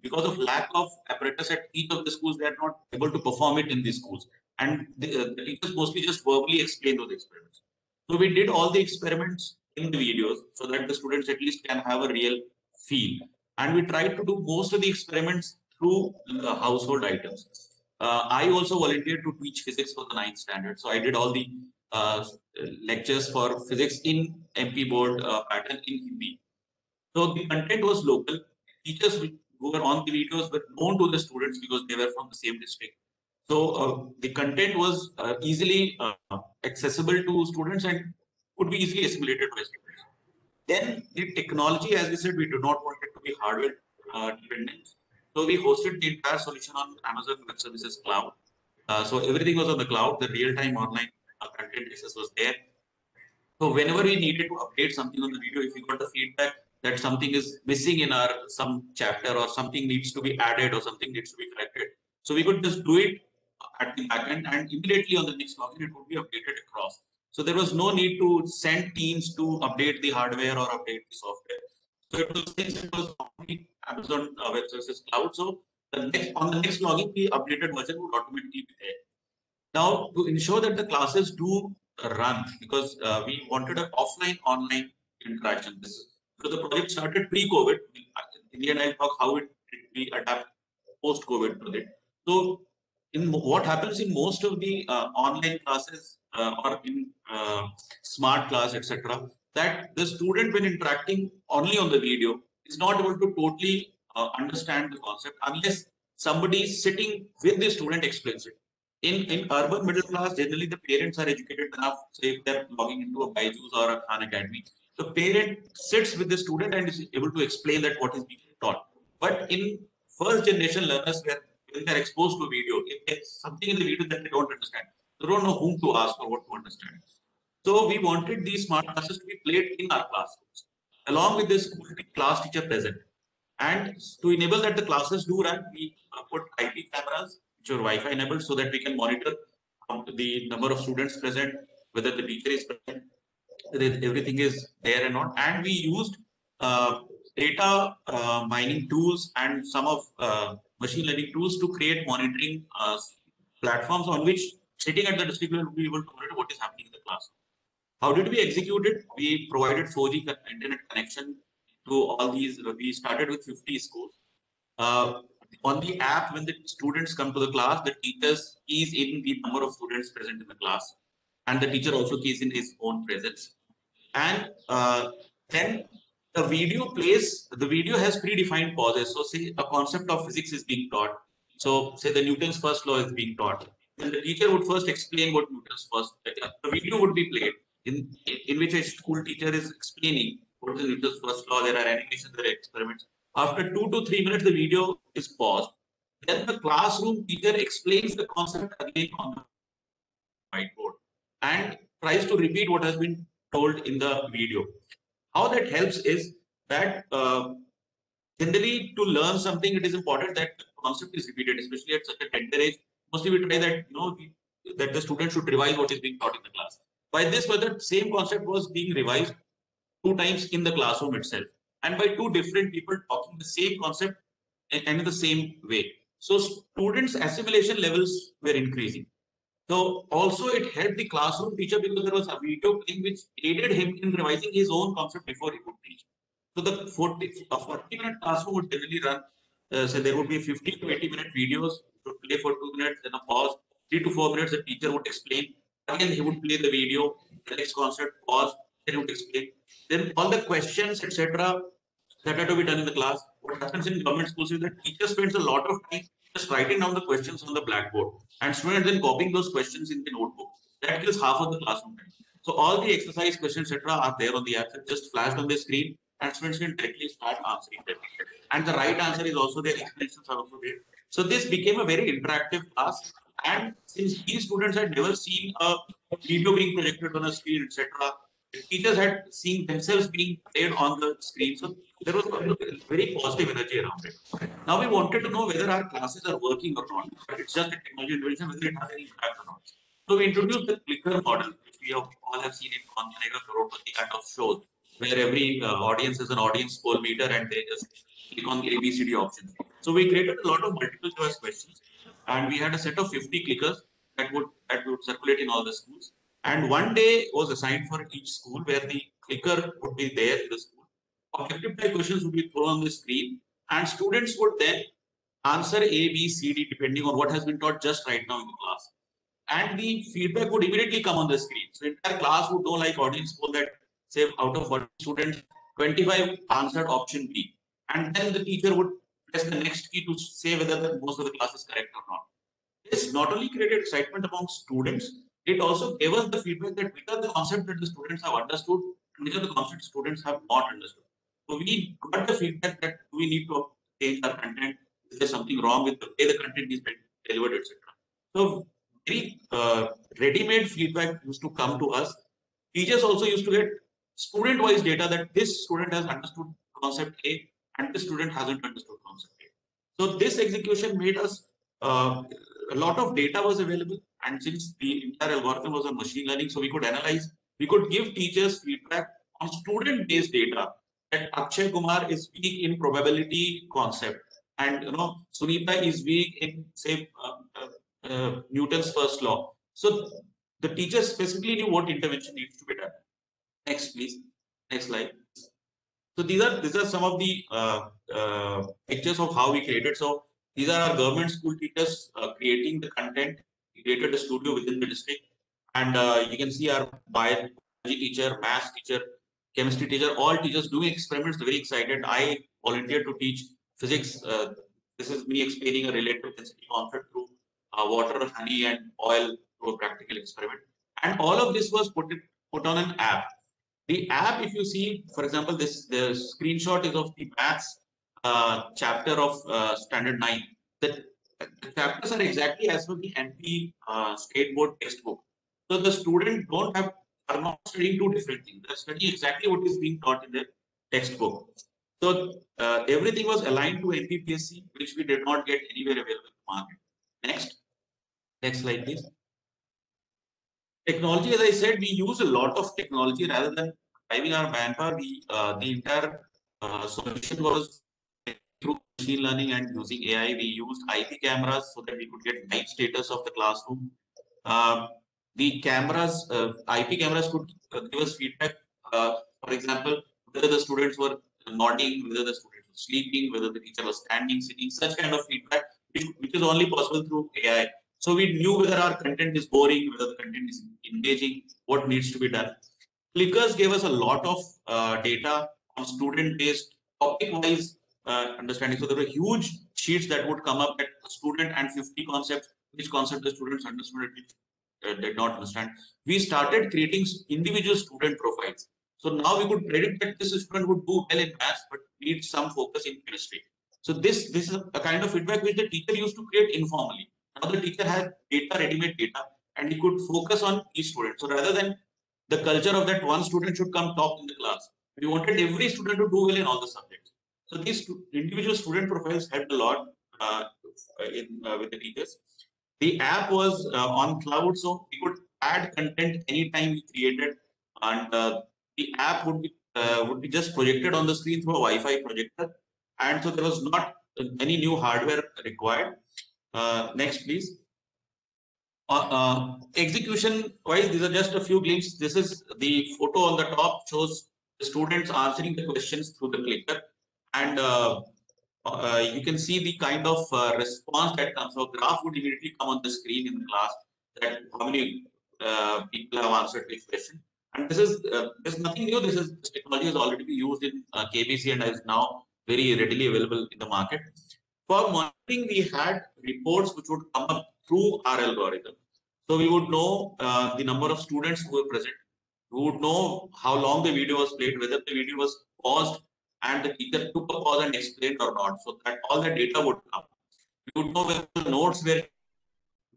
because of lack of apparatus at each of the schools, they are not able to perform it in these schools. And the teachers mostly just verbally explain those experiments. So we did all the experiments in the videos so that the students at least can have a real feel. And we tried to do most of the experiments through household items. I also volunteered to teach physics for the 9th standard. So I did all the lectures for physics in MP board pattern in Hindi. So the content was local. Teachers who were on the videos were known to the students because they were from the same district. So the content was easily accessible to students and could be easily assimilated by students. Then the technology, as we said, we do not want it to be hardware dependent. So we hosted the entire solution on Amazon Web Services Cloud. So everything was on the cloud. The real-time online content access was there. So whenever we needed to update something on the video, if we got the feedback that something is missing in our some chapter or something needs to be added or something needs to be corrected, so we could just do it at the back end, and immediately on the next login it would be updated across. So there was no need to send teams to update the hardware or update the software. So it was, since it was only Amazon Web Services Cloud, so on the next login, the updated version would automatically be there. Now, to ensure that the classes do run, because we wanted an offline-online interaction. So the project started pre-COVID. In the end, I'll talk how we adapt post-COVID project. So in what happens in most of the online classes or in smart class, etc., that the student, when interacting only on the video, is not able to totally understand the concept unless somebody sitting with the student explains it. In urban middle class, generally the parents are educated enough. Say if they're logging into a Byju's or a Khan Academy, the parent sits with the student and is able to explain that what is being taught. But in first generation learners, where when they're exposed to video, if there's something in the video that they don't understand, they don't know whom to ask or what to understand. So we wanted these smart classes to be played in our classrooms, along with this class teacher present. And to enable that the classes do run, we put IP cameras, which are Wi-Fi enabled, so that we can monitor the number of students present, whether the teacher is present, whether everything is there or not. And we used data mining tools and some of machine learning tools to create monitoring platforms on which sitting at the district level will be able to monitor what is happening in the class. How did we execute it? We provided 4G internet connection to all these. We started with 50 schools. On the app, when the students come to the class, the teachers keys in the number of students present in the class, and the teacher also keys in his own presence. And then the video plays. The video has predefined pauses. So, say a concept of physics is being taught. So, say the Newton's first law is being taught. Then the teacher would first explain what Newton's first. The video would be played in which a school teacher is explaining what is Newton's first law. There are animations, there are experiments. After 2 to 3 minutes, the video is paused. Then the classroom teacher explains the concept again on the whiteboard and tries to repeat what has been told in the video. How that helps is that generally to learn something, it is important that the concept is repeated, especially at such a tender age. Mostly we try that that the student should revise what is being taught in the class. By this method, same concept was being revised 2 times in the classroom itself, and by 2 different people talking the same concept and in the same way. So students' assimilation levels were increasing. So also it helped the classroom teacher because there was a video playing which aided him in revising his own concept before he would teach. So the 40-minute classroom would generally run. So there would be 50 to 80-minute videos. Would play for 2 minutes, then a pause. 3 to 4 minutes, the teacher would explain. Again, he would play the video. The next concept, pause. Then he would explain. Then all the questions, etc., that had to be done in the class. What happens in government schools is that teacher spends a lot of time just writing down the questions on the blackboard, and students then copying those questions in the notebook. That kills half of the classroom time. So all the exercise questions, etc., are there on the app, just flashed on the screen, and students can directly start answering them. And the right answer is also there, explanations are also there. So this became a very interactive class. And since these students had never seen a video being projected on a screen, etc., the teachers had seen themselves being played on the screen. So there was a very positive energy around it. Now we wanted to know whether our classes are working or not. But it's just a technology innovation, whether it has any impact or not. So we introduced the clicker model, which we all have seen in Konjanega Crorepati kind of shows, where every audience is an audience poll meter and they just click on the ABCD options. So we created a lot of multiple choice questions, and we had a set of 50 clickers that would circulate in all the schools. And one day was assigned for each school where the clicker would be there in the school. Objective type questions would be thrown on the screen, and students would then answer A, B, C, D depending on what has been taught just right now in the class. And the feedback would immediately come on the screen. So entire class would know, like audience poll, that say out of 40 students, 25 answered option B. And then the teacher would press the next key to say whether most of the class is correct or not. This not only created excitement among students, it also gave us the feedback that which are the concepts that the students have understood and which are the concepts students have not understood. So we got the feedback that we need to change our content. Is there something wrong with the way the content is delivered, etc. So very ready-made feedback used to come to us. Teachers also used to get student-wise data that this student has understood concept A and this student hasn't understood concept A. So this execution made us a lot of data was available, and since the entire algorithm was on machine learning, so we could analyze, we could give teachers feedback on student-based data that Akshay Kumar is weak in probability concept, and Sunita is weak in say Newton's first law. So the teachers specifically knew what intervention needs to be done. Next, please. Next slide. So these are some of the pictures of how we created. So these are our government school teachers creating the content. We created a studio within the district, and you can see our biology teacher, math teacher, chemistry teacher, all teachers doing experiments. Very excited. I volunteered to teach physics. This is me explaining a relative density concept through water, honey, and oil to a practical experiment. And all of this was put on an app. The app, if you see, for example, the screenshot is of the maths chapter of standard 9. The chapters are exactly as per the MP state board textbook. So the student are not studying two different things. They're studying exactly what is being taught in the textbook. So everything was aligned to NPPSC, which we did not get anywhere available in the market. Next slide, please. Technology, as I said, we use a lot of technology rather than driving our manpower. The entire solution was through machine learning and using AI. We used IP cameras so that we could get live status of the classroom. The cameras, IP cameras could give us feedback. For example, whether the students were nodding, whether the students were sleeping, whether the teacher was standing, sitting, such kind of feedback, which is only possible through AI. So we knew whether our content is boring, whether the content is engaging, what needs to be done. Clickers gave us a lot of data on student-based, topic-wise understanding. So there were huge sheets that would come up at a student and 50 concepts, which concept the students understood, did not understand. We started creating individual student profiles. So now we could predict that this student would do well in maths, but needs some focus in chemistry. So this is a kind of feedback which the teacher used to create informally. Now the teacher had data, ready-made data, and he could focus on each student. So rather than the culture of that one student should come top in the class, we wanted every student to do well in all the subjects. So these individual student profiles helped a lot with the teachers. The app was on cloud, so we could add content anytime we created, and the app would be just projected on the screen through a Wi-Fi projector, and so there was not any new hardware required. Next, please. Execution wise, these are just a few glimpses. This is the photo on the top, shows the students answering the questions through the clicker, and you can see the kind of response that comes. So graph would immediately come on the screen in the class that how many people have answered each question. And this is there's nothing new. This technology has already been used in KBC and is now very readily available in the market. For monitoring, we had reports which would come up through our algorithm. So we would know the number of students who were present. We would know how long the video was played, whether the video was paused and the teacher took a pause and explained or not. So that all the data would come. We would know whether the notes were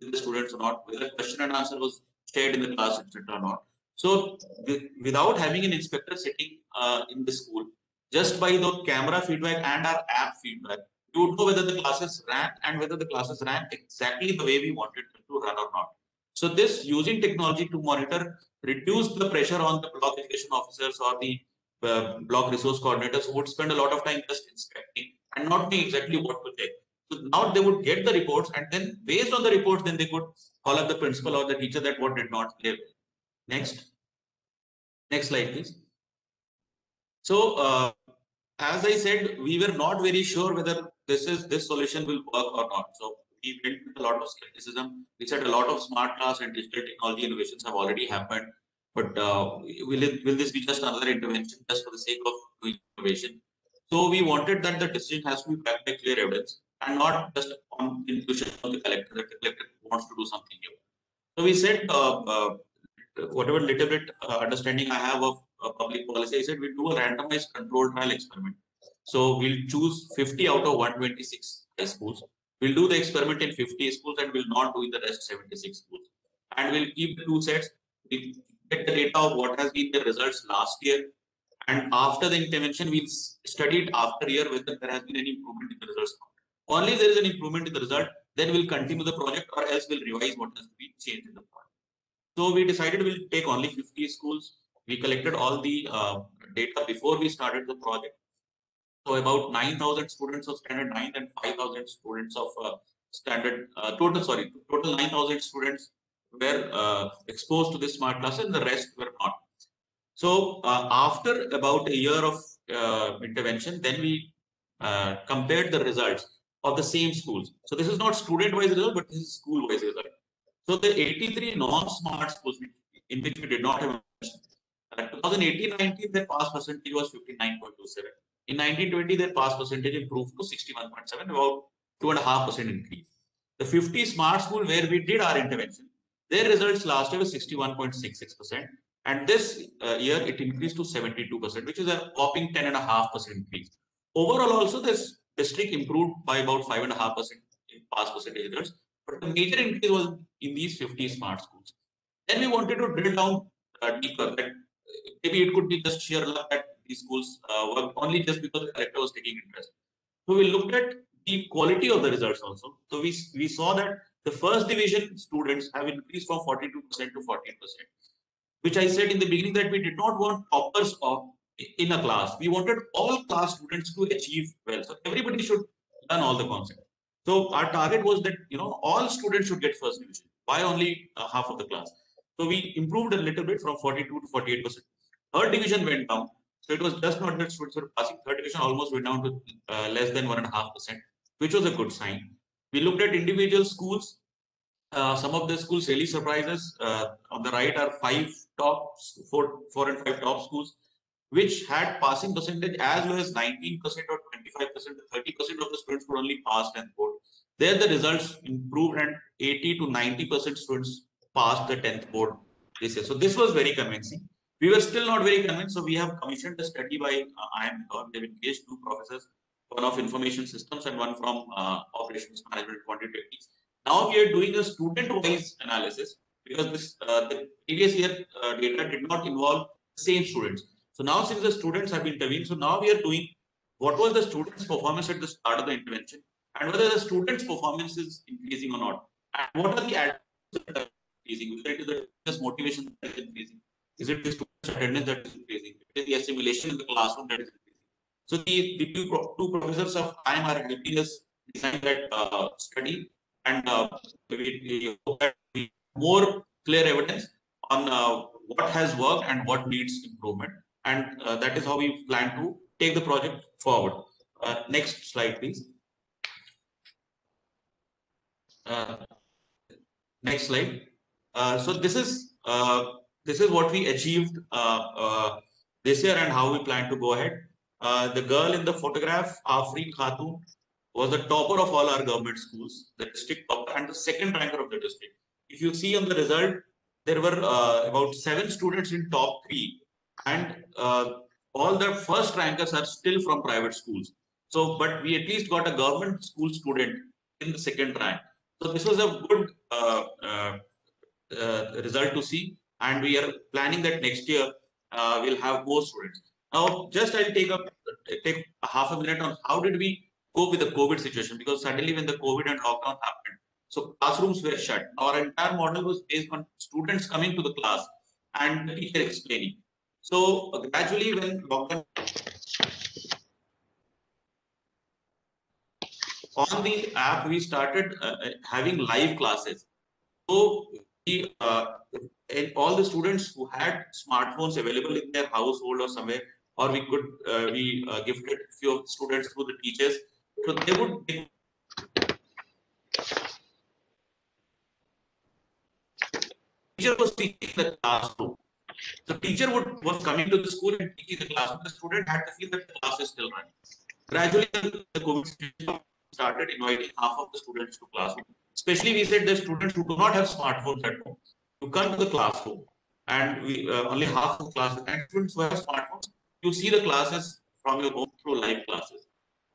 with the students or not, whether question and answer was shared in the class, etc. or not. So without having an inspector sitting in the school, just by the camera feedback and our app feedback, we would know whether the classes ran and whether the classes ran exactly the way we wanted them to run or not. So this using technology to monitor reduced the pressure on the block education officers or the block resource coordinators who would spend a lot of time just inspecting and not knowing exactly what to take. So now they would get the reports, and then based on the reports, then they could call up the principal or the teacher that what did not play. Next slide, please. So as I said, we were not very sure whether this solution will work or not. So we went with a lot of skepticism. We said a lot of smart class and digital technology innovations have already happened, but will this be just another intervention just for the sake of doing innovation? So we wanted that the decision has to be backed by clear evidence and not just on intuition of the collector that the collector wants to do something new. So we said whatever little bit understanding I have of public policy, I said we do a randomized control trial experiment. So we'll choose 50 out of 126 high schools. We'll do the experiment in 50 schools and we'll not do in the rest 76 schools. And we'll keep the two sets. We'll get the data of what has been the results last year. And after the intervention, we'll study it after a year whether there has been any improvement in the results. Only if there is an improvement in the result, then we'll continue the project, or else we'll revise what has been changed in the project. So we decided we'll take only 50 schools. We collected all the data before we started the project. So about 9,000 students of standard 9th and 5,000 students of total 9,000 students were exposed to this smart class and the rest were not. So after about a year of intervention, then we compared the results of the same schools. So this is not student-wise result, but this is school-wise result. So the 83 non-smart schools in which we did not have 2018-19, their pass percentage was 59.27. In 1920, their pass percentage improved to 61.7, about 2.5% increase. The 50 smart school where we did our intervention, their results last year was 61.66%. And this year it increased to 72%, which is a whopping 10.5% increase. Overall, also this district improved by about 5.5% in pass percentage results. But the major increase was in these 50 smart schools. Then we wanted to drill down deeper, that maybe it could be just sheer luck that these schools worked only just because the collector was taking interest. So we looked at the quality of the results also. So we saw that the first division students have increased from 42% to 14%, which I said in the beginning that we did not want toppers in a class. We wanted all class students to achieve well. So everybody should learn all the concepts. So our target was that all students should get first division. Why only half of the class? So we improved a little bit from 42 to 48%. Third division went down. So it was just not that students were passing. Third division almost went down to less than 1.5%, which was a good sign. We looked at individual schools. Some of the schools really surprised us. On the right are four and five top schools, which had passing percentage as low as 19% or 25%. 30% of the students could only pass 10th board. There the results improved and 80 to 90% students passed the 10th board this year. So this was very convincing. We were still not very convinced, so we have commissioned a study by IIM Indore. They've engaged two professors, one of information systems and one from operations management quantitative techniques. Now we are doing a student-wise analysis because the previous year data did not involve the same students. So now since the students have intervened, so now we are doing what was the students' performance at the start of the intervention and whether the students' performance is increasing or not. And what are the advantages that are increasing? Whether it is the students' motivation that is increasing. Is it the students' attendance that is increasing? It is the assimilation in the classroom that is increasing. So the two professors of IIM are helping us design that study, and we hope that we more clear evidence on what has worked and what needs improvement. And that is how we plan to take the project forward. Next slide, please. Next slide. So this is what we achieved this year and how we plan to go ahead. The girl in the photograph, Afreen Khatun, was the topper of all our government schools, the district topper and the second ranker of the district. If you see on the result, there were about 7 students in top 3, and all the first rankers are still from private schools. So, but we at least got a government school student in the second rank. So this was a good result to see, and we are planning that next year we'll have more students. Now, just I'll take a half a minute on how did we cope with the COVID situation, because suddenly when the COVID and lockdown happened, so classrooms were shut. Our entire model was based on students coming to the class and the teacher explaining. So gradually when lockdown, on the app, we started having live classes. So we, and all the students who had smartphones available in their household or somewhere, or we could we gifted few students to the teachers, so they would. Teacher was teaching the classroom. The teacher was coming to the school and teaching the classroom. The student had to feel that the class is still running. Gradually, the COVID situation started inviting half of the students to classroom. Especially, we said the students who do not have smartphones at home, you come to the classroom, and we only half of the classes. And students who have smartphones, you see the classes from your home through live classes.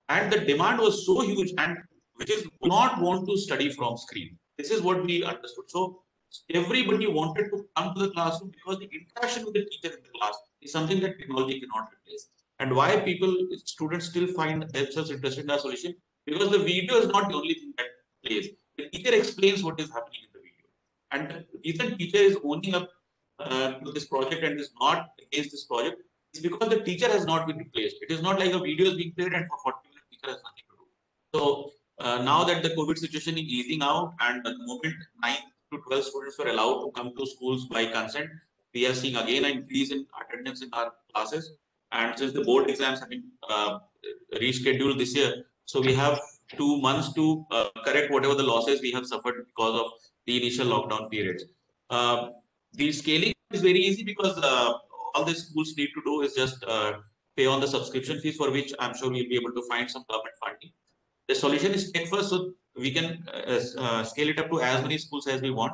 And the demand was so huge, and which is not want to study from screen. This is what we understood. So everybody wanted to come to the classroom because the interaction with the teacher in the class is something that technology cannot replace. And why students still find themselves interested in our solution? Because the video is not the only thing that plays. The teacher explains what is happening in the video. And the reason teacher is owning up to this project and is not against this project is because the teacher has not been replaced. It is not like a video is being played and for 40 minutes the teacher has nothing to do. So now that the COVID situation is easing out, and at the moment 9 to 12 students were allowed to come to schools by consent, we are seeing again an increase in attendance in our classes. And since the board exams have been rescheduled this year, so we have 2 months to correct whatever the losses we have suffered because of the initial lockdown periods. The scaling is very easy because all the schools need to do is just pay on the subscription fees, for which I'm sure we'll be able to find some government funding. The solution is tech first, so we can scale it up to as many schools as we want.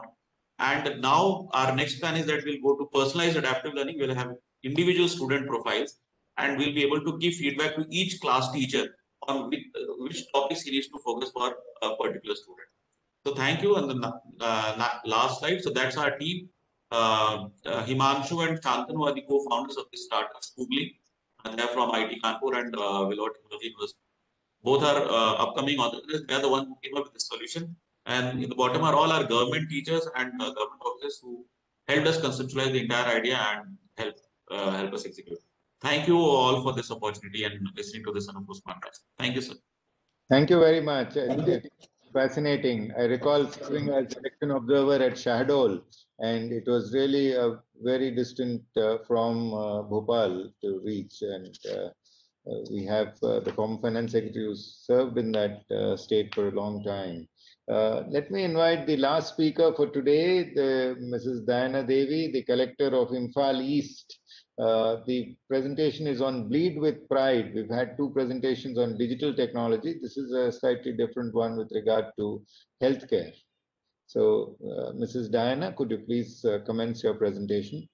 And now our next plan is that we'll go to personalized adaptive learning. We'll have individual student profiles, and we'll be able to give feedback to each class teacher on which topics he needs to focus for a particular student. So thank you. And the last slide. So that's our team. Himanshu and Shantanu are the co-founders of this startup, Spoogly. They are from IT Kanpur and Willow Technology University. Both are upcoming entrepreneurs. They are the one who came up with the solution. And in the bottom are all our government teachers and government officers who helped us conceptualize the entire idea and help us execute. Thank you all for this opportunity and listening to this Anupus podcast. Thank you, sir. Thank you very much. Fascinating. I recall serving as election observer at Shahdol, and it was really very distant from Bhopal to reach. And we have the Common Finance Secretary who served in that state for a long time. Let me invite the last speaker for today, Mrs. Diana Devi, the collector of Imphal East. The presentation is on Bleed with Pride. We've had two presentations on digital technology. This is a slightly different one with regard to healthcare. So, Mrs. Diana, could you please commence your presentation?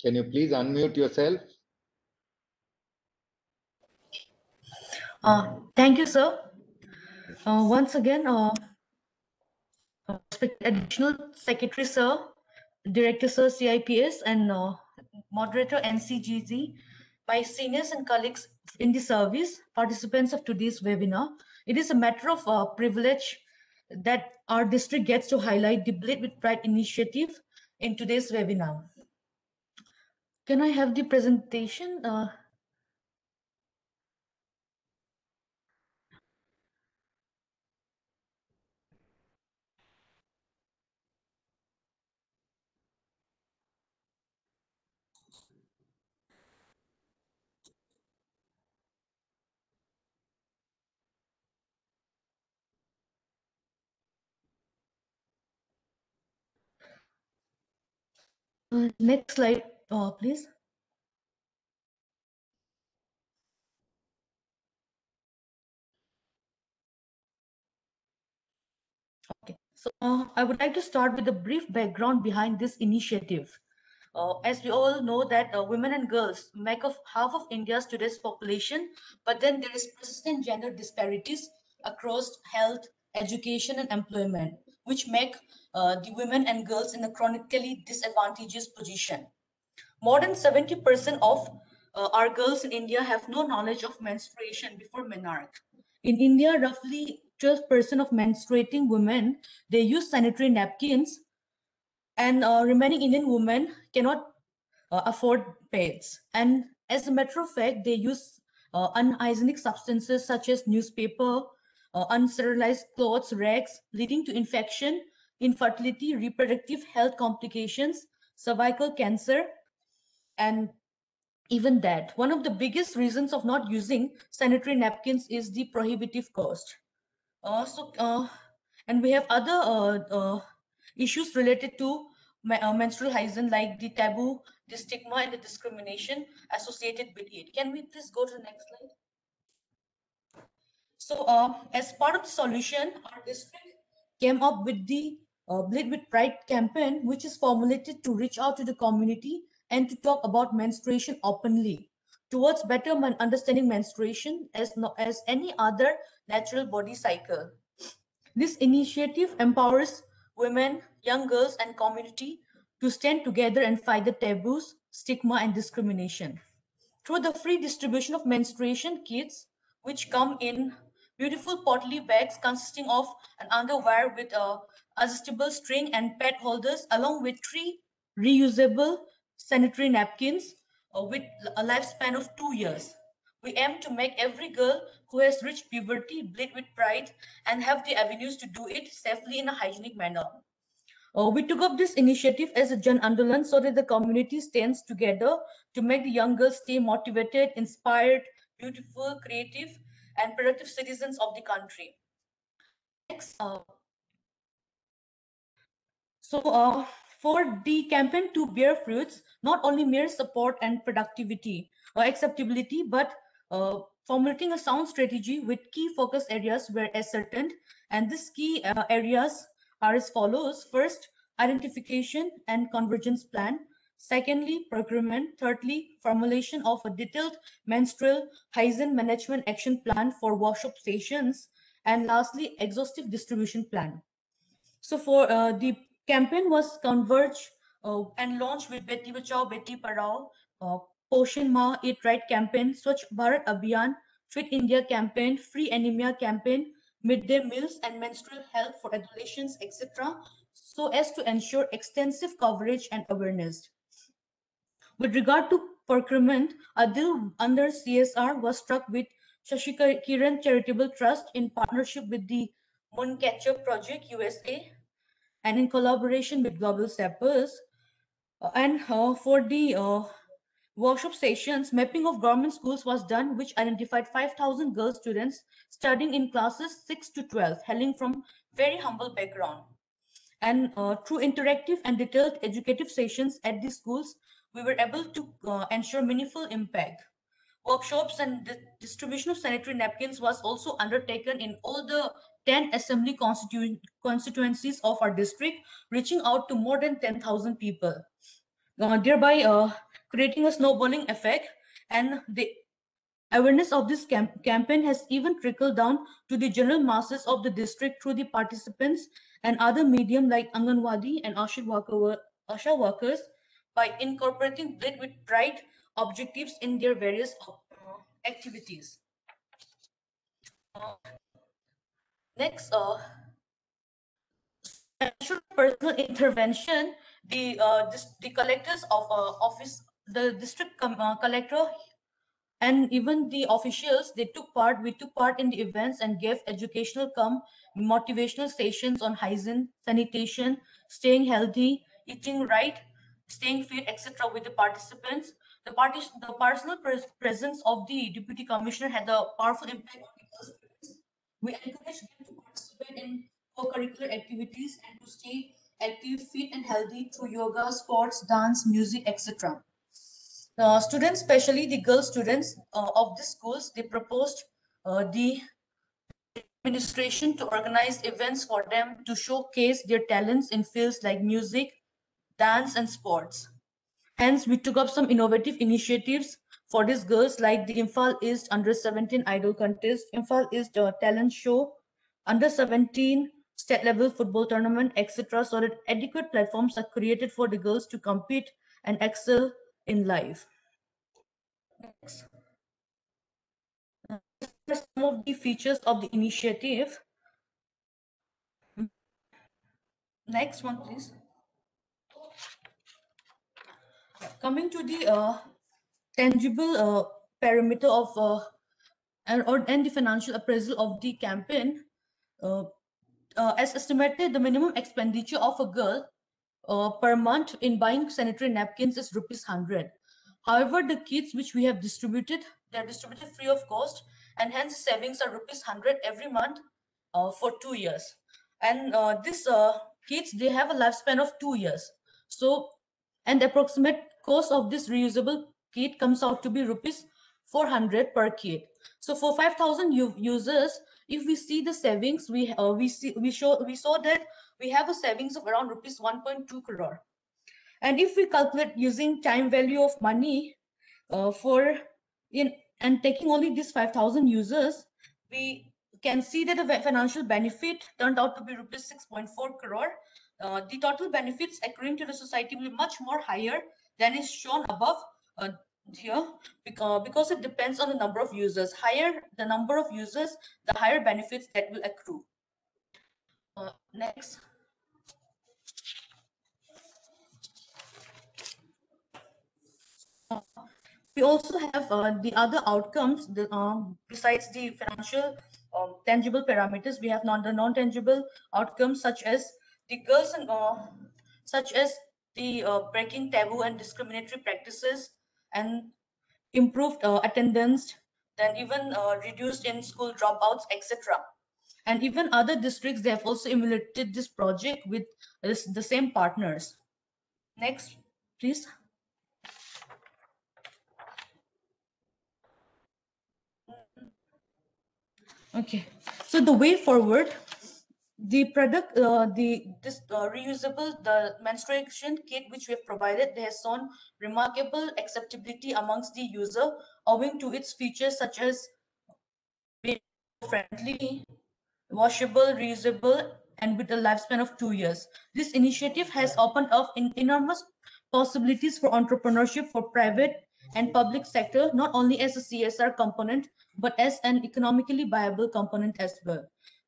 Can you please unmute yourself? Thank you, sir. Once again, Additional Secretary, sir, Director, sir, CIPS, and Moderator, NCGZ, my seniors and colleagues in the service, participants of today's webinar. It is a matter of privilege that our district gets to highlight the Bleed with Pride initiative in today's webinar. Can I have the presentation? Next slide, please. Okay, so I would like to start with a brief background behind this initiative. As we all know that women and girls make up half of India's today's population, but then there is persistent gender disparities across health, education, and employment, which make the women and girls in a chronically disadvantageous position. More than 70% of our girls in India have no knowledge of menstruation before menarche. In India, roughly 12% of menstruating women, they use sanitary napkins, and remaining Indian women cannot afford pads. And as a matter of fact, they use unhygienic substances such as newspaper, unsterilized clothes, rags, leading to infection, infertility, reproductive health complications, cervical cancer, and even that. One of the biggest reasons of not using sanitary napkins is the prohibitive cost. And we have other issues related to menstrual hygiene, like the taboo, the stigma, and the discrimination associated with it. Can we please go to the next slide? So as part of the solution, our district came up with the Bleed with Pride campaign, which is formulated to reach out to the community and to talk about menstruation openly towards better understanding menstruation as any other natural body cycle. This initiative empowers women, young girls, and community to stand together and fight the taboos, stigma, and discrimination. Through the free distribution of menstruation kits, which come in beautiful poly bags consisting of an underwear with a adjustable string and pad holders, along with 3 reusable sanitary napkins with a lifespan of 2 years. We aim to make every girl who has reached puberty bleed with pride and have the avenues to do it safely in a hygienic manner. We took up this initiative as a Jan Andolan so that the community stands together to make the young girls stay motivated, inspired, beautiful, creative, and productive citizens of the country. Next. For the campaign to bear fruits, not only mere support and productivity or acceptability, but formulating a sound strategy with key focus areas were ascertained, and these key areas are as follows. First, identification and convergence plan. Secondly, procurement. Thirdly, formulation of a detailed menstrual hygiene management action plan for workshop stations. And lastly, exhaustive distribution plan. So for the campaign was converged and launched with Beti Bachao, Beti Padhao, Poshan Ma, Eat Right campaign, Swachh Bharat Abhiyan, Fit India campaign, Free Anemia campaign, midday meals and menstrual health for adolescents, etc., so as to ensure extensive coverage and awareness. With regard to procurement, a deal under CSR was struck with Shashi Kiran Charitable Trust in partnership with the Mooncatcher Project USA and in collaboration with Global Steppers. And for the workshop sessions, mapping of government schools was done, which identified 5,000 girl students studying in classes 6 to 12, hailing from very humble background. And through interactive and detailed educative sessions at these schools, we were able to ensure meaningful impact. Workshops and the distribution of sanitary napkins was also undertaken in all the 10 assembly constituencies of our district, reaching out to more than 10,000 people, thereby creating a snowballing effect. And the awareness of this campaign has even trickled down to the general masses of the district through the participants and other medium like Anganwadi and Asha workers by incorporating Bleed with Pride objectives in their various activities. Next, personal intervention. The collectors of office, the district collector, and even the officials, we took part in the events and gave educational motivational sessions on hygiene, sanitation, staying healthy, eating right, staying fit, etc. with the participants. The personal presence of the deputy commissioner had a powerful impact on the students. We encourage them to participate in co-curricular activities and to stay active, fit and healthy through yoga, sports, dance, music, etc. Students, especially the girl students of the schools, they proposed the administration to organize events for them to showcase their talents in fields like music, dance, and sports. Hence, we took up some innovative initiatives for these girls, like the Imphal East Under-17 Idol Contest, Imphal East Talent Show, Under-17 state-level football tournament, etc., so that adequate platforms are created for the girls to compete and excel in life. Next. Some of the features of the initiative. Next one, please. Coming to the tangible parameter of and the financial appraisal of the campaign, as estimated, the minimum expenditure of a girl per month in buying sanitary napkins is ₹100. However, the kits which we have distributed, they are distributed free of cost, and hence savings are ₹100 every month for 2 years. And these kits, they have a lifespan of 2 years. So, and the approximate cost of this reusable kit comes out to be ₹400 per kit. So for 5,000 users, if we see the savings, we saw that we have a savings of around ₹1.2 crore. And if we calculate using time value of money and taking only these 5,000 users, we can see that the financial benefit turned out to be ₹6.4 crore. The total benefits accruing to the society will be much more higher than is shown above here, because it depends on the number of users. Higher the number of users, the higher benefits that will accrue. Next. We also have the other outcomes besides the financial tangible parameters. We have the non-tangible outcomes such as the girls and such as the breaking taboo and discriminatory practices and improved attendance, then even reduced in school dropouts, etc. And even other districts, they have also emulated this project with the same partners. Next, please. Okay, so the way forward, the product, reusable, the menstruation kit which we have provided, has shown remarkable acceptability amongst the user, owing to its features such as being friendly, washable, reusable, and with a lifespan of 2 years. This initiative has opened up enormous possibilities for entrepreneurship for private and public sector, not only as a CSR component, but as an economically viable component as well.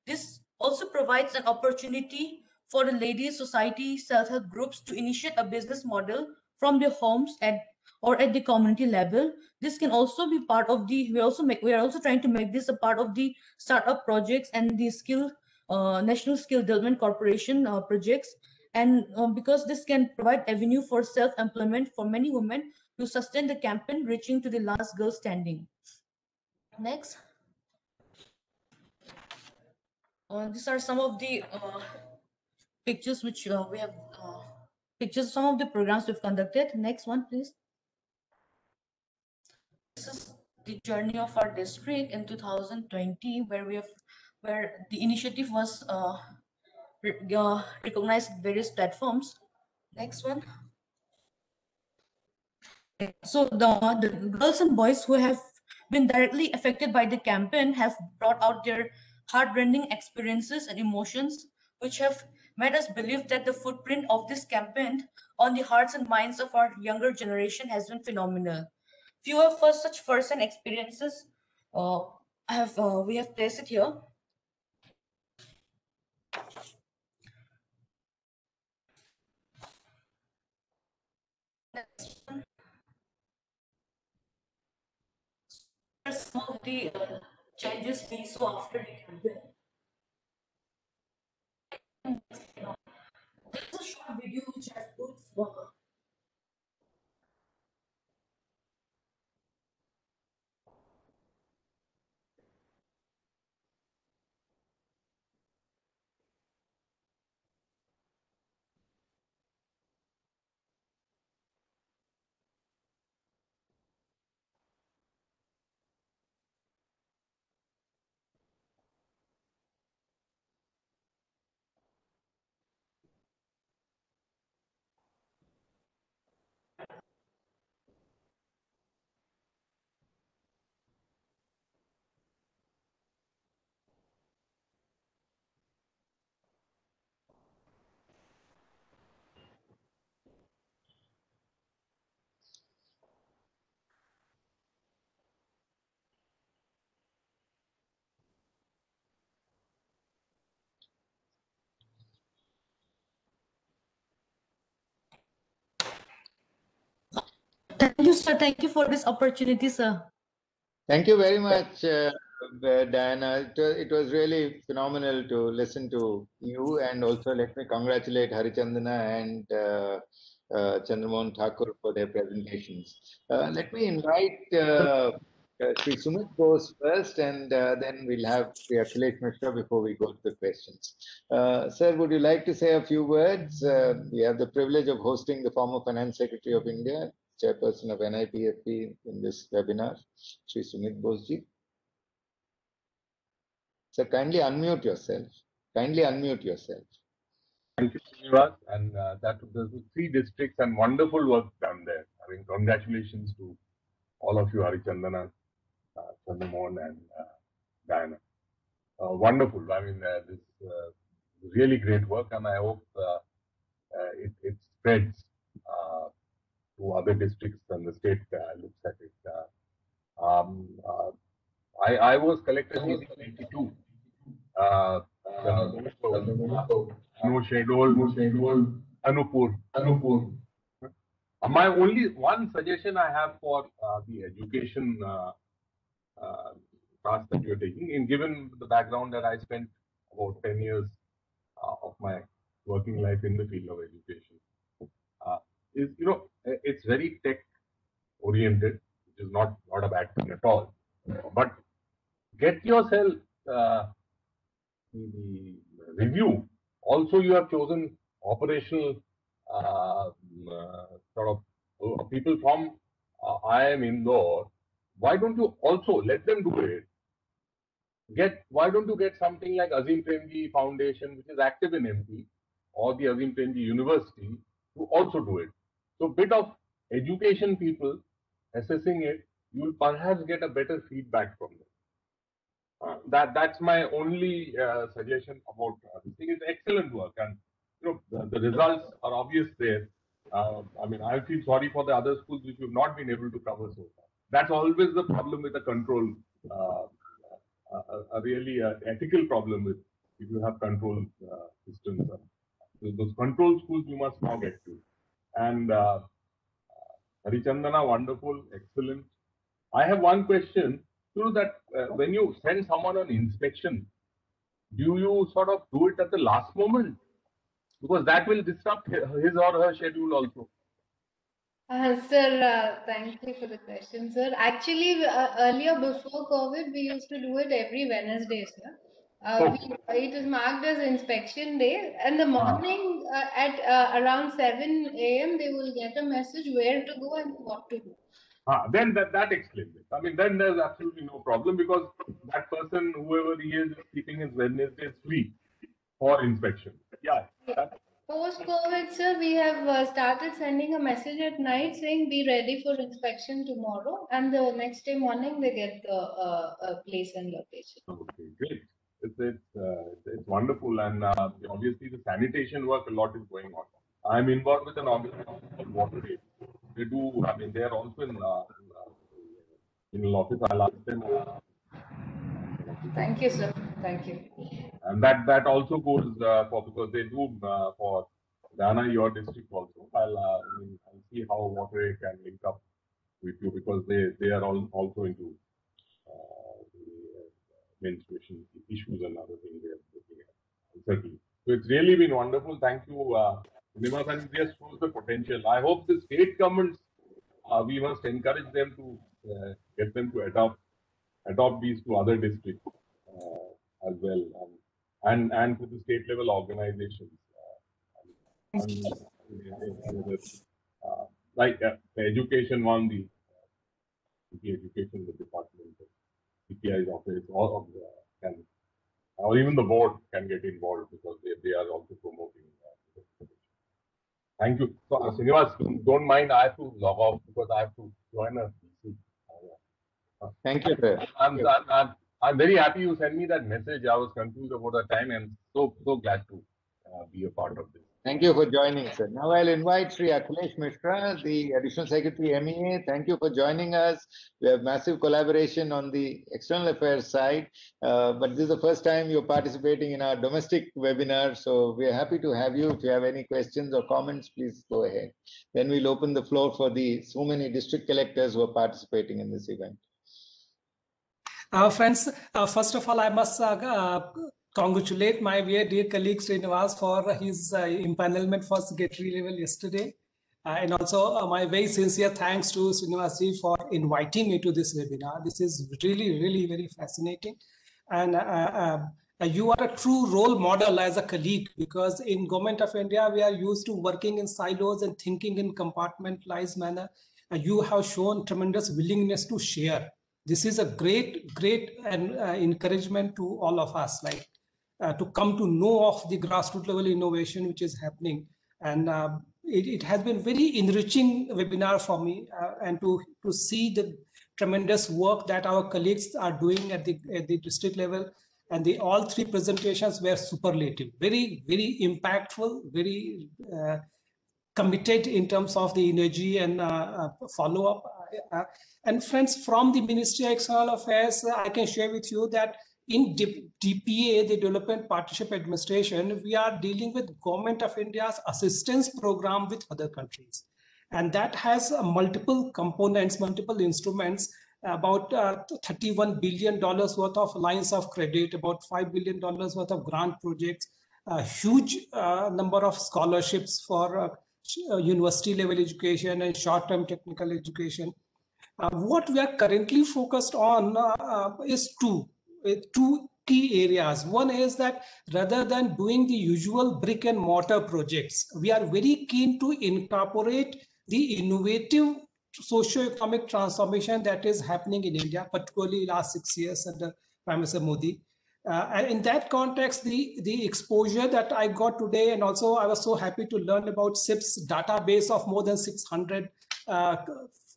This also provides an opportunity for the ladies society self-help groups to initiate a business model from their homes or at the community level. This can also be part of the, we are also trying to make this a part of the startup projects and the National Skill Development Corporation projects. And because this can provide avenue for self-employment for many women to sustain the campaign reaching to the last girl standing. Next. These are some of the pictures which we have, some of the programs we've conducted. Next one, please. This is the journey of our district in 2020, where the initiative was recognized in various platforms. Next one. So the girls and boys who have been directly affected by the campaign have brought out their heartrending experiences and emotions, which have made us believe that the footprint of this campaign on the hearts and minds of our younger generation has been phenomenal. Few of us such first-hand experiences we have placed it here. Some of the changes we saw after the campaign. There's a short video which I put for. Thank you, sir. Thank you for this opportunity, sir. Thank you very much, Diana. It was really phenomenal to listen to you, and also let me congratulate Harichandana and Chandramohan Thakur for their presentations. Let me invite Sri Sumit Bose first, and then we'll have Sri Akhilesh Mishra before we go to the questions. Sir, would you like to say a few words? We have the privilege of hosting the former Finance Secretary of India, Chairperson of NIPFP in this webinar, Sri Sumit Bose-ji. So kindly unmute yourself. Kindly unmute yourself. Thank you, Srinivas, and that was 3 districts and wonderful work done there. I mean, congratulations to all of you, Harichandana, Chandramohan, and Diana. Wonderful. I mean, this really great work, and I hope it spreads to other districts and the state looks at it. I was collector in 92. No schedule, Anupur. My only one suggestion I have for the education task that you're taking, in given the background that I spent about 10 years of my working life in the field of education, is, it's very tech oriented, which is not a bad thing at all. But get yourself the review. Also, you have chosen operational sort of people from IIM Indore. Why don't you also let them do it? why don't you get something like Azim Premji Foundation, which is active in MP, or the Azim Premji University, to also do it. So bit of education people assessing it, you will perhaps get a better feedback from them. That's my only suggestion about this thing. It's excellent work, and the results are obvious there. I mean, I feel sorry for the other schools which you've not been able to cover so far. That's always the problem with the control, a really ethical problem with if you have control systems. Those control schools you must now get to. And Harichandana, wonderful, excellent. I have one question. That when you send someone on inspection, do you sort of do it at the last moment? Because that will disrupt his or her schedule also. Sir, thank you for the question, sir. Actually, earlier before COVID, we used to do it every Wednesday, sir. It is marked as inspection day. In the morning at around 7 a.m., they will get a message where to go and what to do. Then that explains it. I mean, then there's absolutely no problem, because that person, whoever he is keeping his Wednesdays free for inspection. Yeah. Post-COVID, sir, we have started sending a message at night saying be ready for inspection tomorrow, and the next day morning they get the place and location. Okay, great. It's wonderful, and obviously the sanitation work, a lot is going on. I'm involved with an organization called WaterAid. They do. I mean, they are also in an office. I'll ask them. Thank you, sir. Thank you. And that also goes for, because they do for Dana, your district also. I'll see how WaterAid can link up with you, because they are also into menstruation issues and other things they are looking at. Certainly. So it's really been wonderful. Thank you, Srinivas, and it just shows the potential. I hope the state governments, we must encourage them to get them to adopt these to other districts as well, and to the state level organizations. Like the education one, the education department, CPI's office, all of can, or even the board can get involved, because they are also promoting. Thank you. So, Srinivas, don't mind, I have to log off because I have to join a BC. Thank you, sir. I'm very happy you sent me that message. I was confused about the time, and so glad to be a part of this. Thank you for joining, sir. Now I'll invite Sri Akhilesh Mishra, the Additional Secretary, MEA. Thank you for joining us. We have massive collaboration on the external affairs side, but this is the first time you're participating in our domestic webinar, so we're happy to have you. If you have any questions or comments, please go ahead. Then we'll open the floor for the so many district collectors who are participating in this event. Friends, first of all, I must congratulate my very dear colleague Srinivas for his empanelment for secretary level yesterday. And also my very sincere thanks to Srinivas ji for inviting me to this webinar. This is really, really very fascinating. And you are a true role model as a colleague, because in Government of India, we are used to working in silos and thinking in compartmentalized manner. You have shown tremendous willingness to share. This is a great encouragement to all of us, like to come to know of the grassroots level innovation which is happening. And it has been very enriching webinar for me, and to see the tremendous work that our colleagues are doing at the district level. And all three presentations were superlative, very, very impactful, very committed in terms of the energy and follow-up. And friends, from the Ministry of External Affairs, I can share with you that in DPA, the Development Partnership Administration, we are dealing with Government of India's assistance program with other countries. And that has multiple components, multiple instruments, about $31 billion worth of lines of credit, about $5 billion worth of grant projects, a huge number of scholarships for university level education and short-term technical education. What we are currently focused on is two key areas. One is that rather than doing the usual brick and mortar projects, we are very keen to incorporate the innovative socio-economic transformation that is happening in India, particularly last 6 years under Prime Minister Modi. And in that context, the exposure that I got today, and also I was so happy to learn about SIP's database of more than 600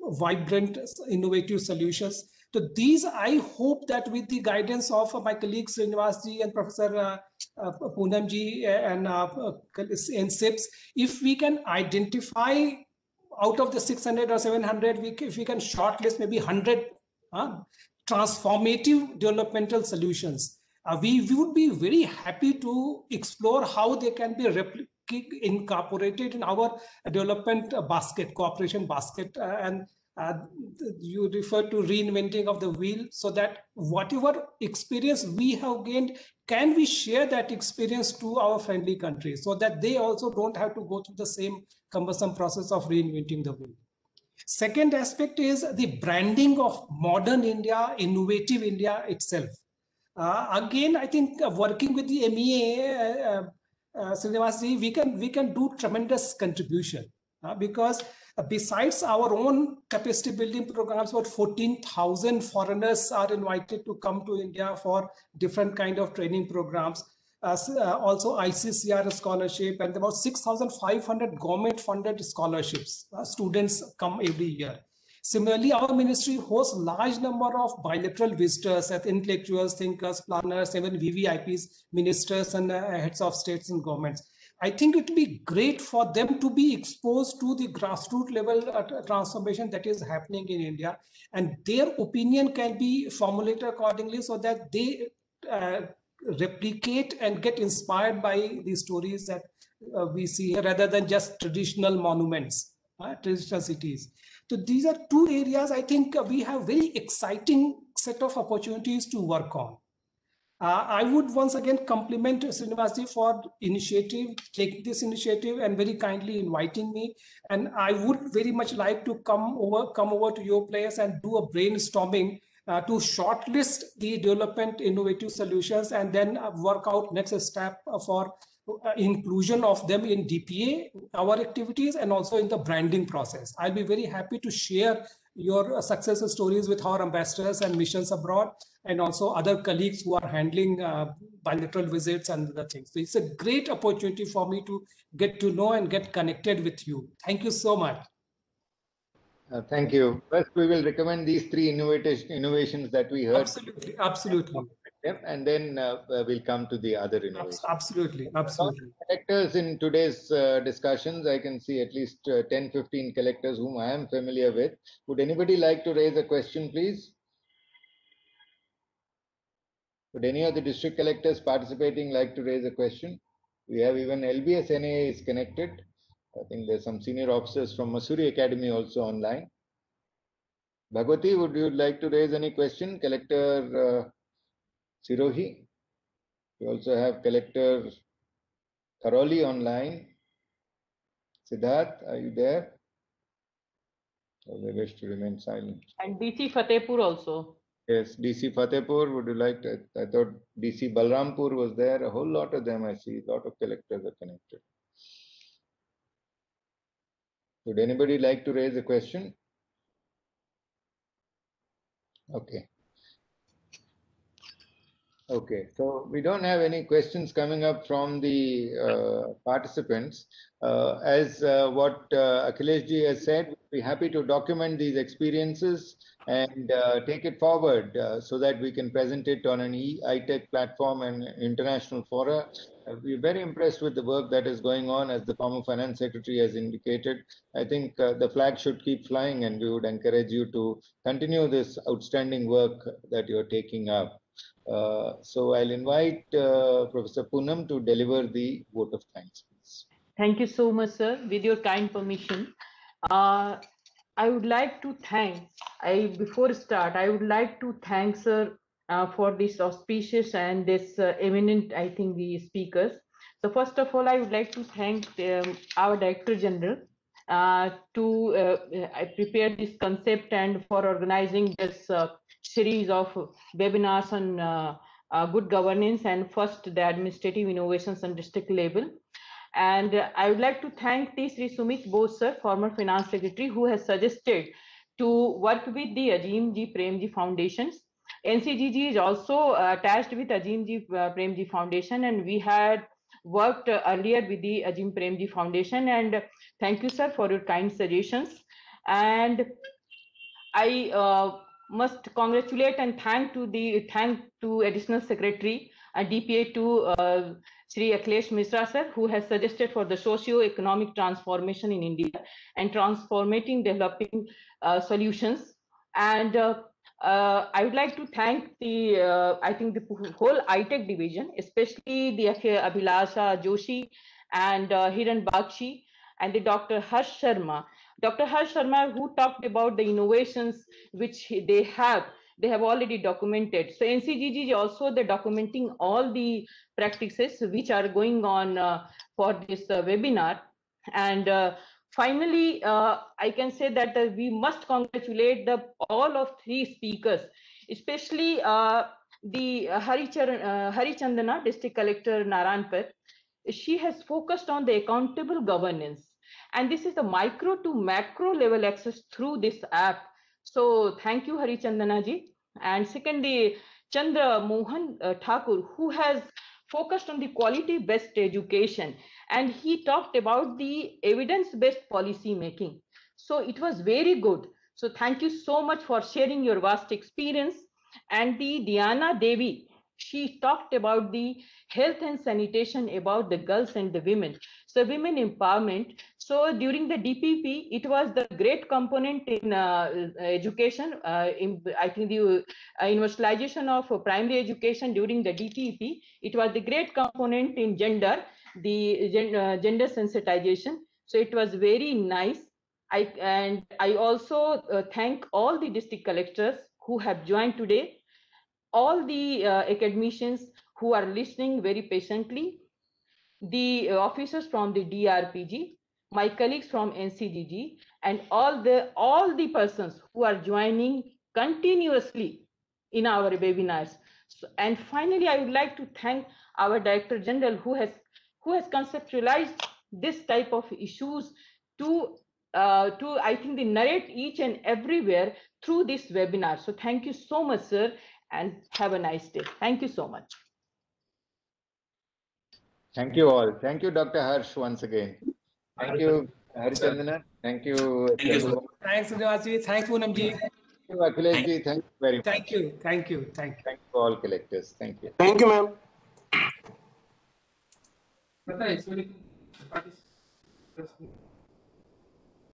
vibrant, innovative solutions. So these, I hope that with the guidance of my colleagues Srinivasji and Professor Poonamji and SIPs, if we can identify out of the 600 or 700, if we can shortlist maybe 100 transformative developmental solutions, we would be very happy to explore how they can be incorporated in our development basket, cooperation basket, and you refer to reinventing of the wheel, so that whatever experience we have gained, can we share that experience to our friendly countries so that they also don't have to go through the same cumbersome process of reinventing the wheel. Second aspect is the branding of modern India, innovative India itself. Again, I think working with the MEA, Srinivasji, we can do tremendous contribution because besides our own capacity building programs, about 14,000 foreigners are invited to come to India for different kind of training programs. Also ICCR scholarship, and about 6,500 government funded scholarships. Students come every year. Similarly, our ministry hosts large number of bilateral visitors as intellectuals, thinkers, planners, even VVIPs, ministers and heads of states and governments. I think it would be great for them to be exposed to the grassroots level transformation that is happening in India, and their opinion can be formulated accordingly so that they replicate and get inspired by the stories that we see here, rather than just traditional monuments, traditional cities. So these are two areas I think we have very exciting set of opportunities to work on. I would once again compliment Srinivasji for taking this initiative and very kindly inviting me. And I would very much like to come over to your place and do a brainstorming to shortlist the development innovative solutions, and then work out next step for inclusion of them in DPA, our activities, and also in the branding process. I'll be very happy to share your success stories with our ambassadors and missions abroad, and also other colleagues who are handling bilateral visits and other things. So it's a great opportunity for me to get to know and get connected with you. Thank you so much. Thank you. First, we will recommend these three innovations that we heard. Absolutely, absolutely. And then we'll come to the other innovations. Absolutely, absolutely. Collectors in today's discussions, I can see at least 10, 15 collectors whom I am familiar with. Would anybody like to raise a question, please? Would any of the district collectors participating like to raise a question? We have even LBS NA is connected. I think there's some senior officers from Masuri Academy also online. Bhagwati, would you like to raise any question? Collector Sirohi. We also have Collector Karoli online. Siddharth, are you there? Or they wish to remain silent. And DC Fatehpur also. Yes, DC Fatehpur, would you like to? I thought DC Balrampur was there. A whole lot of them I see. A lot of collectors are connected. Would anybody like to raise a question? Okay. Okay, so we don't have any questions coming up from the participants. As what Akhilesh ji has said, we'll be happy to document these experiences and take it forward so that we can present it on an e-ITech platform and international fora. We're very impressed with the work that is going on, as the former Finance Secretary has indicated. I think the flag should keep flying, and we would encourage you to continue this outstanding work that you're taking up. So I'll invite Professor Poonam to deliver the vote of thanks, please. Thank you so much, sir. With your kind permission, I would like to thank, before start, I would like to thank sir for this auspicious and this eminent, I think, the speakers. So first of all, I would like to thank our Director General to prepare this concept and for organizing this series of webinars on good governance, and first the administrative innovations on district level. And I would like to thank Sri Sumit Bose sir, former Finance Secretary, who has suggested to work with the Azim Ji Prem Ji Foundations NCGG is also attached with Ajimji Premji Foundation, and we had worked earlier with the Ajim Premji Foundation. And thank you, sir, for your kind suggestions. And I must congratulate and thank to Additional Secretary and DPA to Sri Akhilesh Misra sir, who has suggested for the socio-economic transformation in India and transforming developing solutions. And I would like to thank the I think the whole ITech division, especially the Abhilasha Joshi and Hiran Bakshi and the Dr. Harsh Sharma. Dr. Harsh Sharma, who talked about the innovations which they have already documented. So NCGG is also the documenting all the practices which are going on for this webinar. And finally, I can say that we must congratulate all of three speakers, especially the Harichandana, District Collector Narayanpet. She has focused on the accountable governance. And this is the micro to macro level access through this app. So thank you, Harichandana ji. And secondly, Chandra Mohan Thakur, who has focused on the quality-based education. And he talked about the evidence-based policy making. So it was very good. So thank you so much for sharing your vast experience. And the Diana Devi, she talked about the health and sanitation about the girls and the women. So women empowerment. So during the DPP, it was the great component in education. I think the universalization of primary education during the DPP, it was the great component in gender, the gender sensitization. So it was very nice. I also thank all the district collectors who have joined today, all the academicians who are listening very patiently, the officers from the DRPG, my colleagues from NCGG, and all the persons who are joining continuously in our webinars. So, and finally, I would like to thank our Director General who has conceptualized this type of issues to I think they narrate each and everywhere through this webinar. So thank you so much, sir, and have a nice day. Thank you so much. Thank you all. Thank you, Dr. Harsh, once again. Thank you, Harichandana. Thank you. Thanks, Srinivas. Thanks, Poonam ji. Thank you, Akhilesh ji. Thank you very much. Thank you. Thank you. Thank you all collectors. Thank you. Thank you, ma'am.